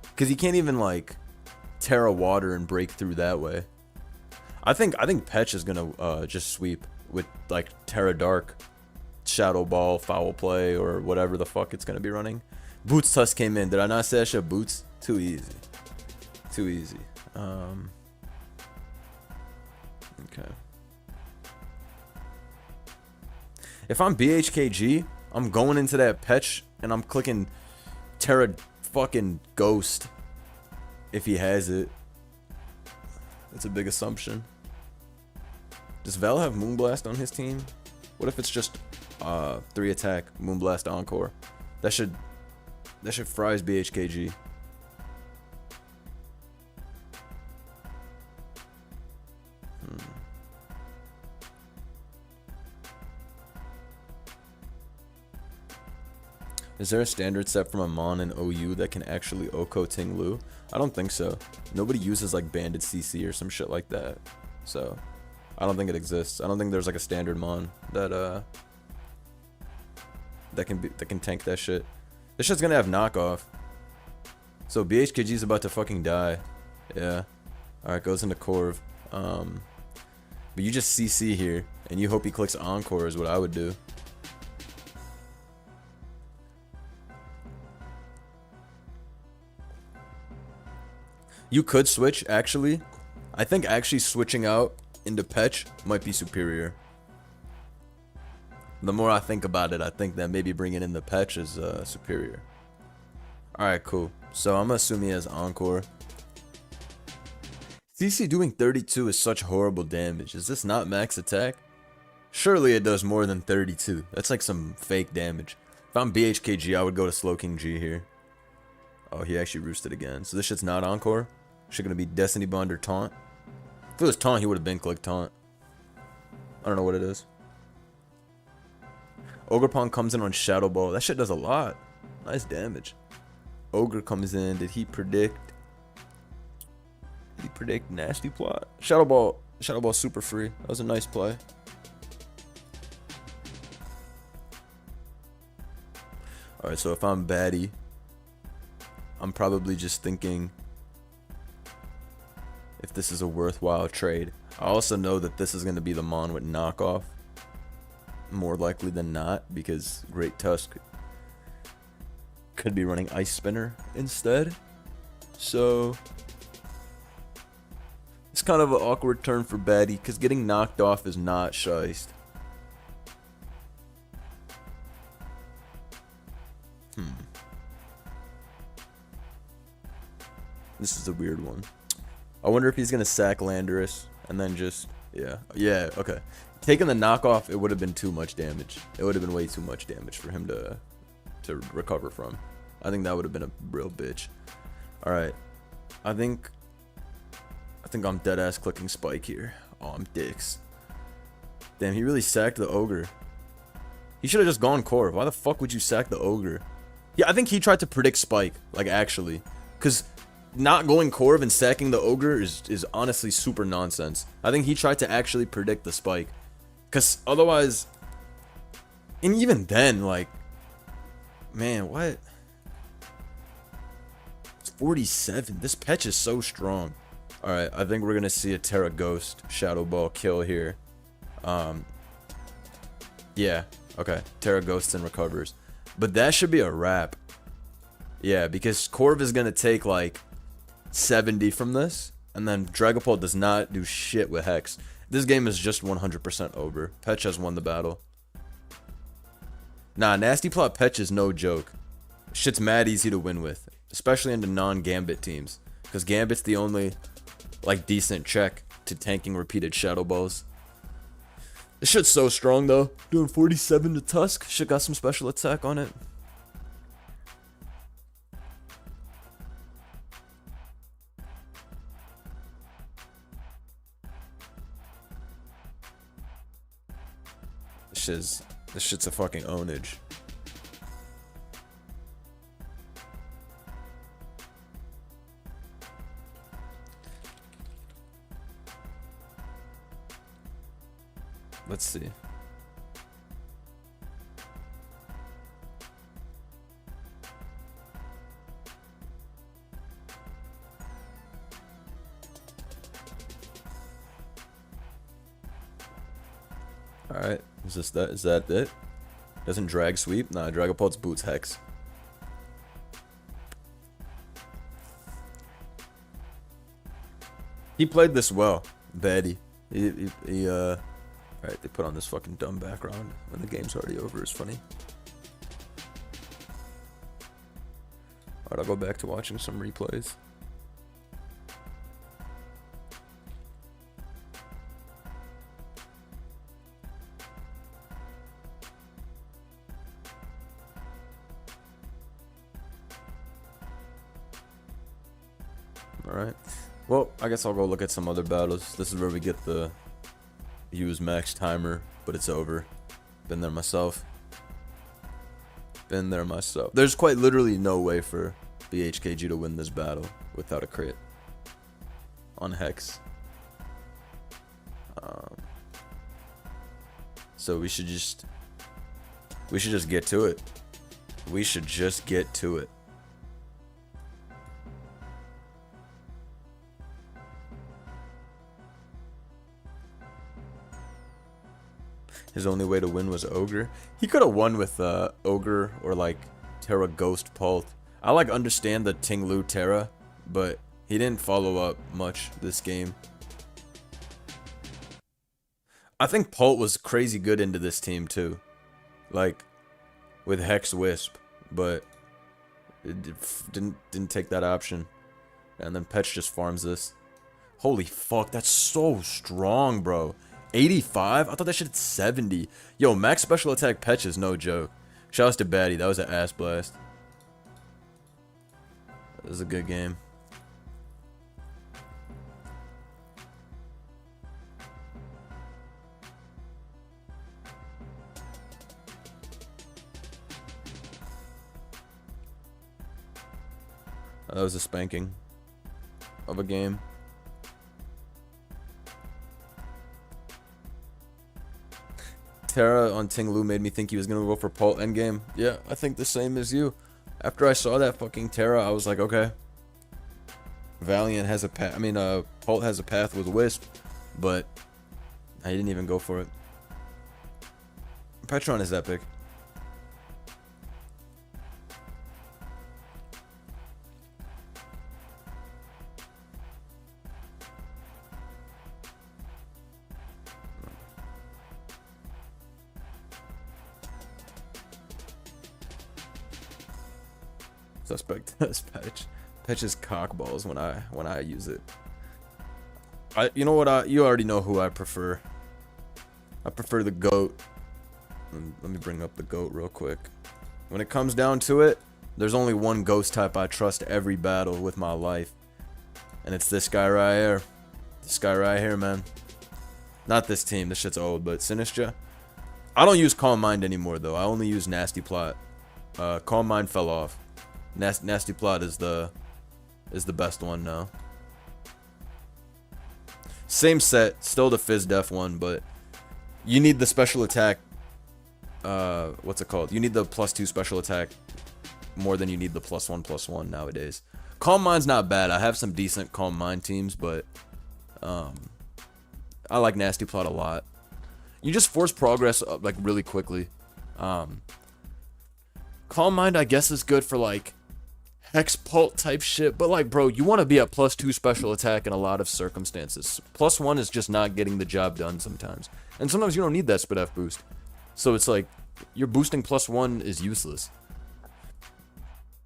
because he can't even like Terra water and break through that way. I think Petch is gonna just sweep with like Terra Dark, Shadow Ball, Foul Play, or whatever the fuck it's gonna be running. Boots Tusk came in. Did I not say that shit? Boots? Too easy. Too easy. Okay. If I'm BHKG, I'm going into that Petch and I'm clicking Terra fucking Ghost if he has it. That's a big assumption. Does Val have Moonblast on his team? What if it's just 3 attack Moonblast Encore? That should fries BHKG. Is there a standard set from a Mon and OU that can actually Oko Ting Lu? I don't think so. Nobody uses like Banded CC or some shit like that. So, I don't think it exists. I don't think there's like a standard Mon that can tank that shit. This shit's gonna have knockoff. So BHKG's about to fucking die. Yeah. Alright, goes into Corv. But you just CC here and you hope he clicks Encore is what I would do. You could switch, actually. I think actually switching out into Petch might be superior. The more I think about it, I think that maybe bringing in the Petch is superior. Alright, cool. So I'm assuming he has Encore. CC doing 32 is such horrible damage. Is this not max attack? Surely it does more than 32. That's like some fake damage. If I'm BHKG, I would go to Slowking G here. Oh, he actually roosted again. So this shit's not Encore? Shit gonna be Destiny Bond or Taunt? If it was Taunt, he would have been clicked Taunt. I don't know what it is. Ogerpong comes in on Shadow Ball. That shit does a lot. Nice damage. Ogre comes in. Did he predict? Did he predict Nasty Plot? Shadow Ball super free. That was a nice play. Alright, so if I'm baddie, I'm probably just thinking if this is a worthwhile trade. I also know that this is going to be the Mon with knockoff. More likely than not, because Great Tusk could be running Ice Spinner instead. So it's kind of an awkward turn for baddie, because getting knocked off is not shiced. This is a weird one. I wonder if he's gonna sack Landorus and then just yeah, okay. Taking the knockoff, it would have been too much damage. It would have been way too much damage for him to recover from. I think that would have been a real bitch. All right, I think I'm dead ass clicking Spike here. Oh, I'm dicks. Damn, he really sacked the Ogre. He should have just gone Corv. Why the fuck would you sack the Ogre? Yeah, I think he tried to predict Spike, like actually, because not going Corv and sacking the Ogre is honestly super nonsense. I think he tried to actually predict the Spike, because otherwise, and even then, like, man, what? It's 47. This Petch is so strong. All right, I think we're gonna see a Terra Ghost Shadow Ball kill here. Yeah, okay, Terra Ghosts and recovers, but that should be a wrap. Yeah, because Corv is gonna take like 70 from this, and then Dragapult does not do shit with Hex. This game is just 100% over. Petch has won the battle. Nah, Nasty Plot Petch is no joke. Shit's mad easy to win with, especially into non-Gambit teams, because Gambit's the only, like, decent check to tanking repeated Shadow Balls. This shit's so strong, though. Doing 47 to Tusk. Shit got some special attack on it. This shit's a fucking ownage. Let's see. Alright, is that it? Doesn't drag sweep? Nah, Dragapult's boots Hex. He played this well, Betty. Alright, they put on this fucking dumb background when the game's already over. It's funny. Alright, I'll go back to watching some replays. Alright. Well, I guess I'll go look at some other battles. This is where we get the use max timer, but it's over. Been there myself. Been there myself. There's quite literally no way for BHKG to win this battle without a crit on Hex. So we should just get to it. We should just get to it. His only way to win was Ogre. He could have won with Ogre or like Terra Ghost Pult. I like understand the Ting-Lu Terra, but he didn't follow up much this game. I think Pult was crazy good into this team too. Like with Hex Wisp, but it didn't take that option. And then Petch just farms this. Holy fuck, that's so strong, bro. 85? I thought that shit had 70. Yo, max special attack Petch is no joke. Shouts to Batty. That was an ass blast. That was a good game. That was a spanking of a game. Terra on Ting-Lu made me think he was gonna go for Pult endgame. Yeah, I think the same as you. After I saw that fucking Terra, I was like, okay. Valiant has a path. I mean, Pult has a path with Wisp, but I didn't even go for it. Petron is epic. Suspect does Petch's cock balls when I use it. You know what, you already know who I prefer. I prefer the GOAT. Let me bring up the GOAT real quick. When it comes down to it, there's only one ghost type I trust every battle with my life. And it's this guy right here. This guy right here, man. Not this team, this shit's old, but Sinistra. I don't use Calm Mind anymore though. I only use Nasty Plot. Calm Mind fell off. Nasty Plot is the best one now. Same set, still the Fizz Def one, but you need the special attack. What's it called? You need the +2 special attack more than you need the +1/+1 nowadays. Calm Mind's not bad. I have some decent Calm Mind teams, but I like Nasty Plot a lot. You just force progress up, like really quickly. Calm Mind, I guess, is good for like Hex Pult type shit, but like, bro, you want to be at +2 special attack in a lot of circumstances. +1 is just not getting the job done sometimes, and sometimes you don't need that Spit F boost. So it's like, your boosting +1 is useless.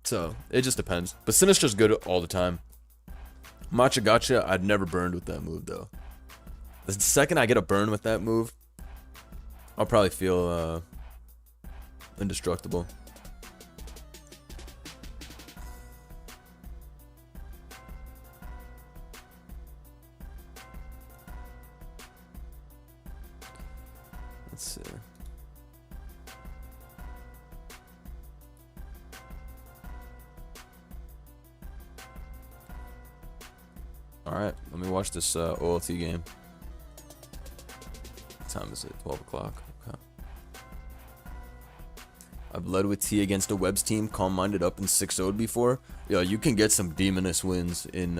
So, it just depends. But Sinister's good all the time. Matcha Gotcha, I'd never burned with that move, though. The second I get a burn with that move, I'll probably feel indestructible. Let's see. Alright, let me watch this OLT game. What time is it? 12 o'clock. Okay. I've led with T against a Webs team, calm-minded up and 6-0'd before. Yo, you can get some demonous wins in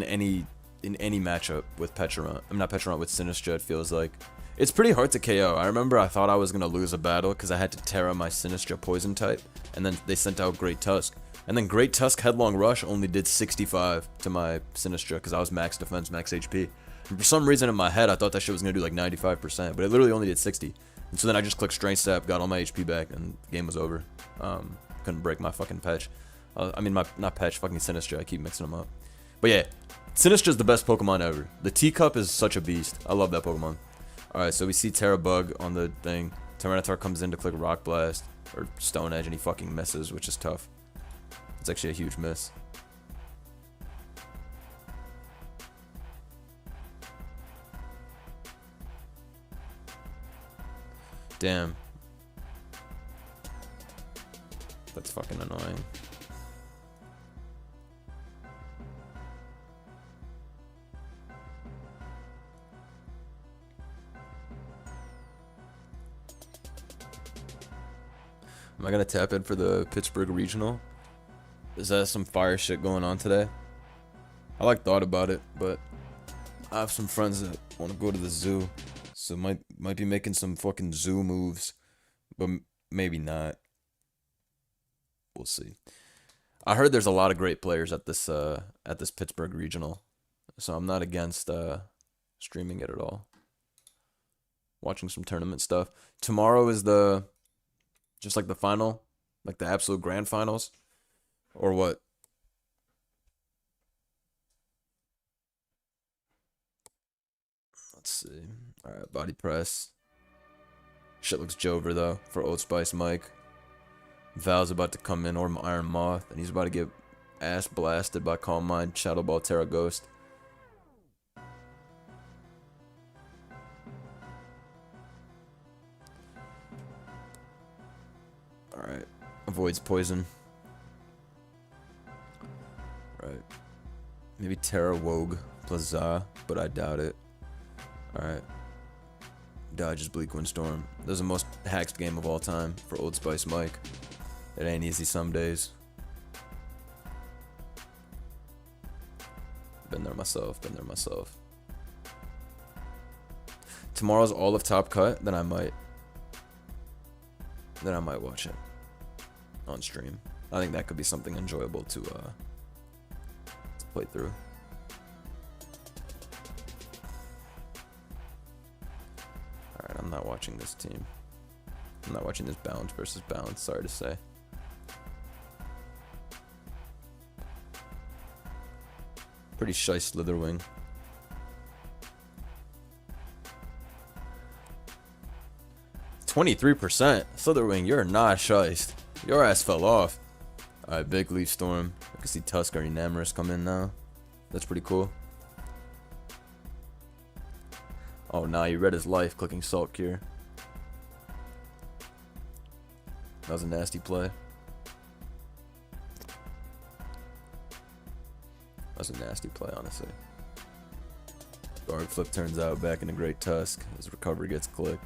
any matchup with Petrarant. I'm not Petrarant, with Sinistra, it feels like. It's pretty hard to KO. I remember I thought I was going to lose a battle because I had to Terra my Sinistra poison type, and then they sent out Great Tusk. And then Great Tusk Headlong Rush only did 65 to my Sinistra because I was max defense, max HP. And for some reason in my head, I thought that shit was going to do like 95%, but it literally only did 60. And so then I just clicked Strength Step, got all my HP back, and the game was over. Couldn't break my fucking Petch. I mean, not Petch, fucking Sinistra. I keep mixing them up. But yeah, Sinistra's the best Pokemon ever. The Teacup is such a beast. I love that Pokemon. Alright, so we see Terra Bug on the thing. Tyranitar comes in to click Rock Blast, or Stone Edge, and he fucking misses, which is tough. It's actually a huge miss. Damn. That's fucking annoying. Am I gonna tap in for the Pittsburgh Regional? Is that some fire shit going on today? I like thought about it, but I have some friends that want to go to the zoo, so might be making some fucking zoo moves, but maybe not. We'll see. I heard there's a lot of great players at this Pittsburgh Regional, so I'm not against streaming it at all. Watching some tournament stuff. Tomorrow is just like the final, like the absolute grand finals. Or what? Let's see. Alright, body press. Shit looks Jover though for Old Spice Mike. Val's about to come in, or Iron Moth, and he's about to get ass blasted by Calm Mind, Shadow Ball, Terra Ghost. Alright. Avoids poison. Right. Maybe Terra Wogue plus Za, but I doubt it. Alright. Dodges Bleak Windstorm. This is the most hacked game of all time for Old Spice Mike. It ain't easy some days. Been there myself, been there myself. Tomorrow's all of Top Cut, then I might watch it on stream. I think that could be something enjoyable to play through. Alright, I'm not watching this team. I'm not watching this balance versus balance, sorry to say. Pretty shy Slitherwing. %. Slitherwing, you're not shiced. Your ass fell off. Alright, Big Leaf Storm. I can see Tusk or Enamorous come in now. That's pretty cool. Oh, nah, he read his life clicking Salt Cure. That was a nasty play. That was a nasty play, honestly. Guard Flip turns out back into Great Tusk. His recovery gets clicked.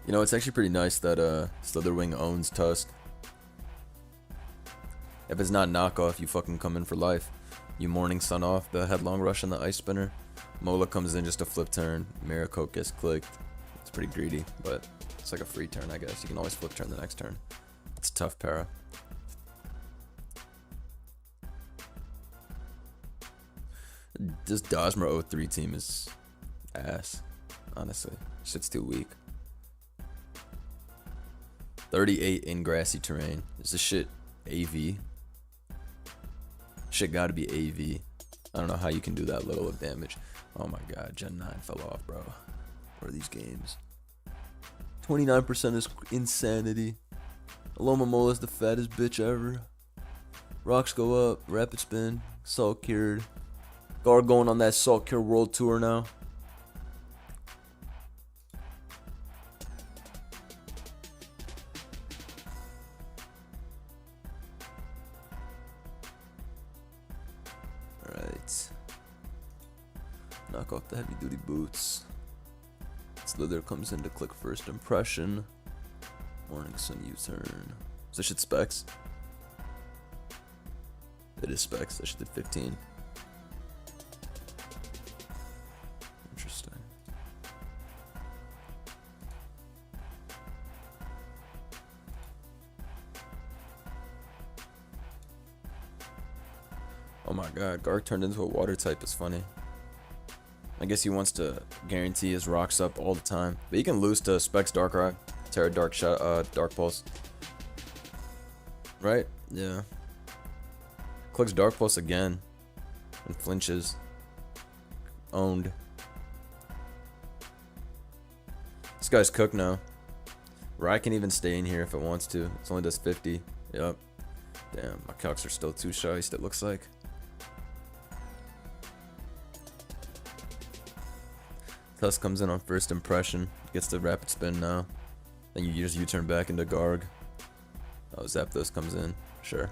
You know, it's actually pretty nice that Slitherwing owns Tusk. If it's not knockoff, you fucking come in for life. You Morning Sun off the Headlong Rush and the Ice Spinner. Mola comes in just a flip turn. Miracoke gets clicked. It's pretty greedy, but it's like a free turn, I guess. You can always flip turn the next turn. It's a tough para. This Dosmer 03 team is ass. Honestly, shit's too weak. 38 in grassy terrain. Is this shit AV? Shit gotta be AV. I don't know how you can do that little of damage. Oh my god, Gen 9 fell off, bro. What are these games? 29% is insanity. Alomomola is the fattest bitch ever. Rocks go up, rapid spin, salt cured. Guard going on that salt cure world tour now. Alright. Knock off the heavy duty boots. Slither comes in to click first impression. Morning Sun U-turn. Is this shit specs? It is specs. That shit did 15. Interesting. Oh my god, Garg turned into a water type is funny. I guess he wants to guarantee his rocks up all the time. But he can lose to Specs Dark Rock, Terra Dark Shot, Dark Pulse. Right? Yeah. Clicks Dark Pulse again. And flinches. Owned. This guy's cooked now. Rye can even stay in here if it wants to. It only does 50. Yep. Damn, my calcs are still too shiced, it looks like. Tusk comes in on first impression. Gets the rapid spin now. Then you just U-turn back into Garg. Oh, Zapdos comes in. Sure.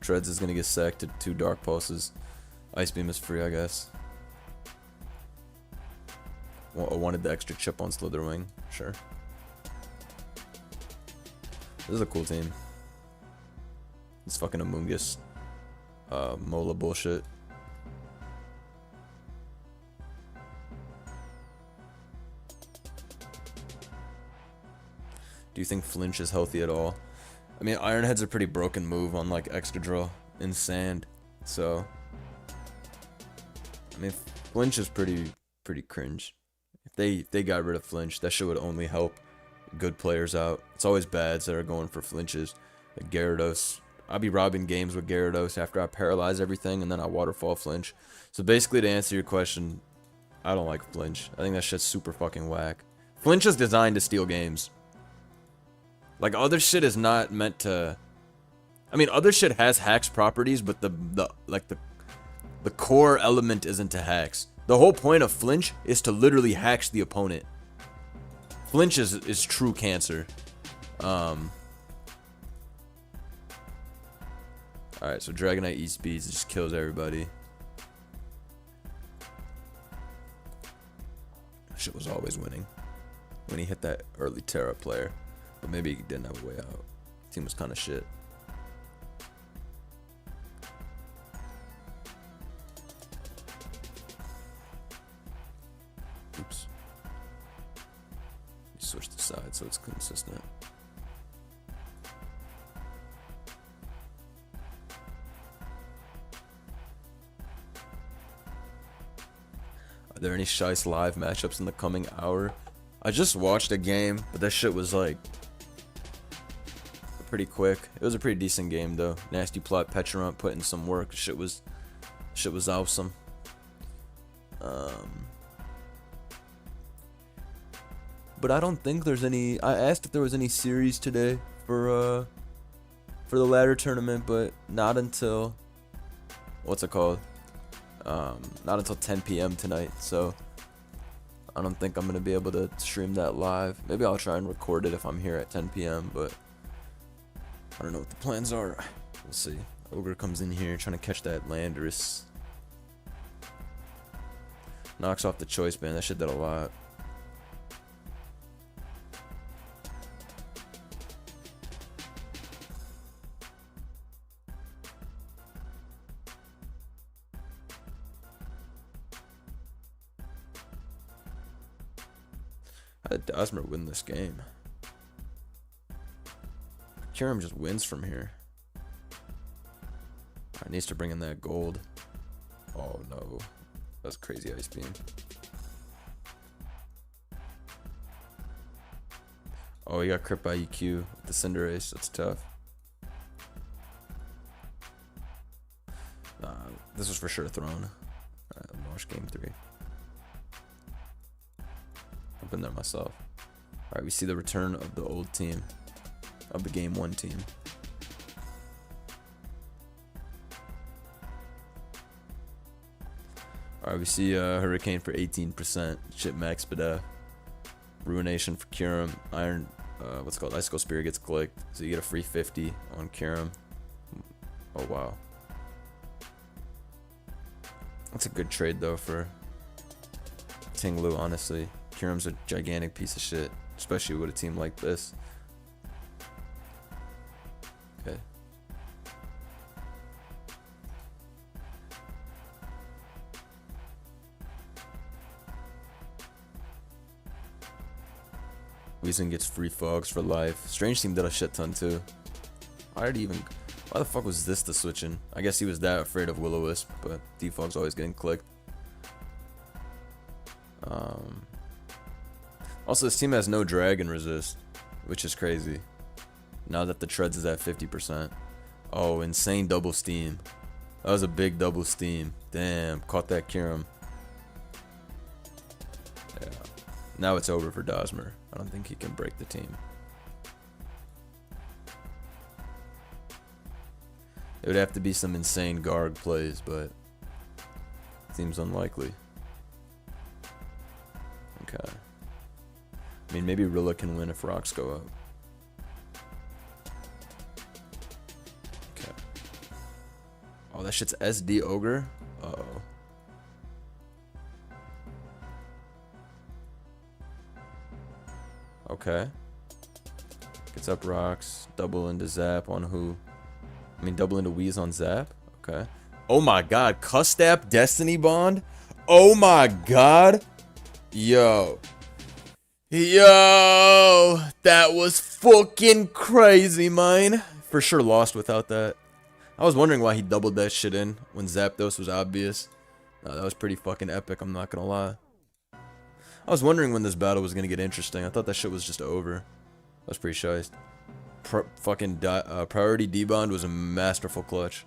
Treads is gonna get sacked to 2 Dark Pulses. Ice Beam is free, I guess. I wanted the extra chip on Slitherwing. Sure. This is a cool team. It's fucking Amoonguss. Mola bullshit. Do you think Flinch is healthy at all? I mean, Iron Head's a pretty broken move on like extra draw in Sand, so I mean, Flinch is pretty cringe. If they got rid of Flinch, that shit would only help good players out. It's always bads that are going for flinches. Like Gyarados, I'll be robbing games with Gyarados after I paralyze everything and then I waterfall Flinch. So basically, to answer your question, I don't like Flinch. I think that shit's super fucking whack. Flinch is designed to steal games. Like, other shit is not meant to... I mean, other shit has hacks properties, but the core element isn't to hacks. The whole point of Flinch is to literally hacks the opponent. Flinch is true cancer. Alright, so Dragonite E-Speeds just kills everybody. Shit was always winning when he hit that early Terra player. But maybe he didn't have a way out. Team was kind of shit. Oops. You switch the side so it's consistent. Are there any Shice live matchups in the coming hour? I just watched a game, but that shit was like pretty quick. It was a pretty decent game though. Nasty Plot, Petromont put in some work. Shit was awesome. But I don't think there's any. I asked if there was any series today for the ladder tournament, but not until what's it called? Not until 10 p.m. tonight. So I don't think I'm gonna be able to stream that live. Maybe I'll try and record it if I'm here at 10 p.m. But I don't know what the plans are. We'll see. Ogre comes in here trying to catch that Landorus. Knocks off the choice band. That shit did a lot. How did Dosmer win this game? Kiram just wins from here. Alright, needs to bring in that gold. Oh no. That's a crazy ice beam. Oh, he got crit by EQ with the Cinderace. That's tough. Nah, this was for sure thrown. Alright, I'm gonna watch game 3. I've been there myself. Alright, we see the return of the old team. Of the game 1 team. Alright, we see Hurricane for 18%. Chip Max Spadef. Ruination for Kyurem. Iron, what's it called? Icicle Spear gets clicked. So you get a free 50 on Kyurem. Oh, wow. That's a good trade, though, for Tinglu, honestly. Kyurem's a gigantic piece of shit, especially with a team like this. Okay. Weezing gets free fogs for life. Strange Team did a shit ton too. Why the fuck was this the switching? I guess he was that afraid of Will-O-Wisp, but Defog's always getting clicked. Also, this team has no Dragon Resist, which is crazy. Now that the Treads is at 50%. Oh, insane double steam. That was a big double steam. Damn, caught that Kyurem. Yeah. Now it's over for Dosmer. I don't think he can break the team. It would have to be some insane Garg plays, but seems unlikely. Okay. I mean, maybe Rilla can win if rocks go up. Okay. Oh, that shit's SD Ogre? Uh-oh. Okay. Gets up rocks. Double into Zap on who? I mean, double into Wheeze on Zap? Okay. Oh my god. Custap Destiny Bond? Oh my god. Yo. Yo. That was fucking crazy, man. For sure lost without that. I was wondering why he doubled that shit in when Zapdos was obvious. That was pretty fucking epic, I'm not gonna lie. I was wondering when this battle was gonna get interesting. I thought that shit was just over. That was pretty shiced. Priority D-Bond was a masterful clutch.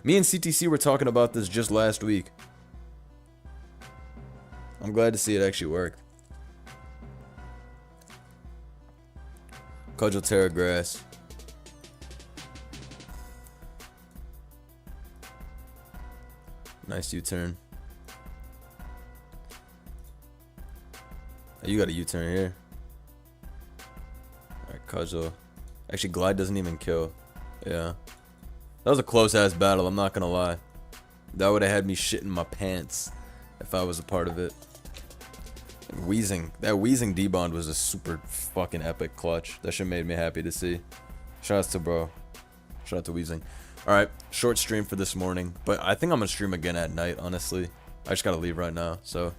Me and CTC were talking about this just last week. I'm glad to see it actually work. Cudgel Terra Grass. Nice U-turn. Oh, you got a U-turn here. Alright, Cudgel. Actually, Glide doesn't even kill. Yeah. That was a close-ass battle, I'm not gonna lie. That would have had me shitting my pants if I was a part of it. Wheezing. That Wheezing D-Bond was a super fucking epic clutch. That shit made me happy to see. Shout out to bro. Shout out to Wheezing. Alright, short stream for this morning. But I think I'm gonna stream again at night, honestly. I just gotta leave right now, so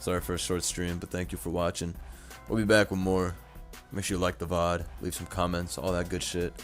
sorry for a short stream, but thank you for watching. We'll be back with more. Make sure you like the VOD, leave some comments, all that good shit.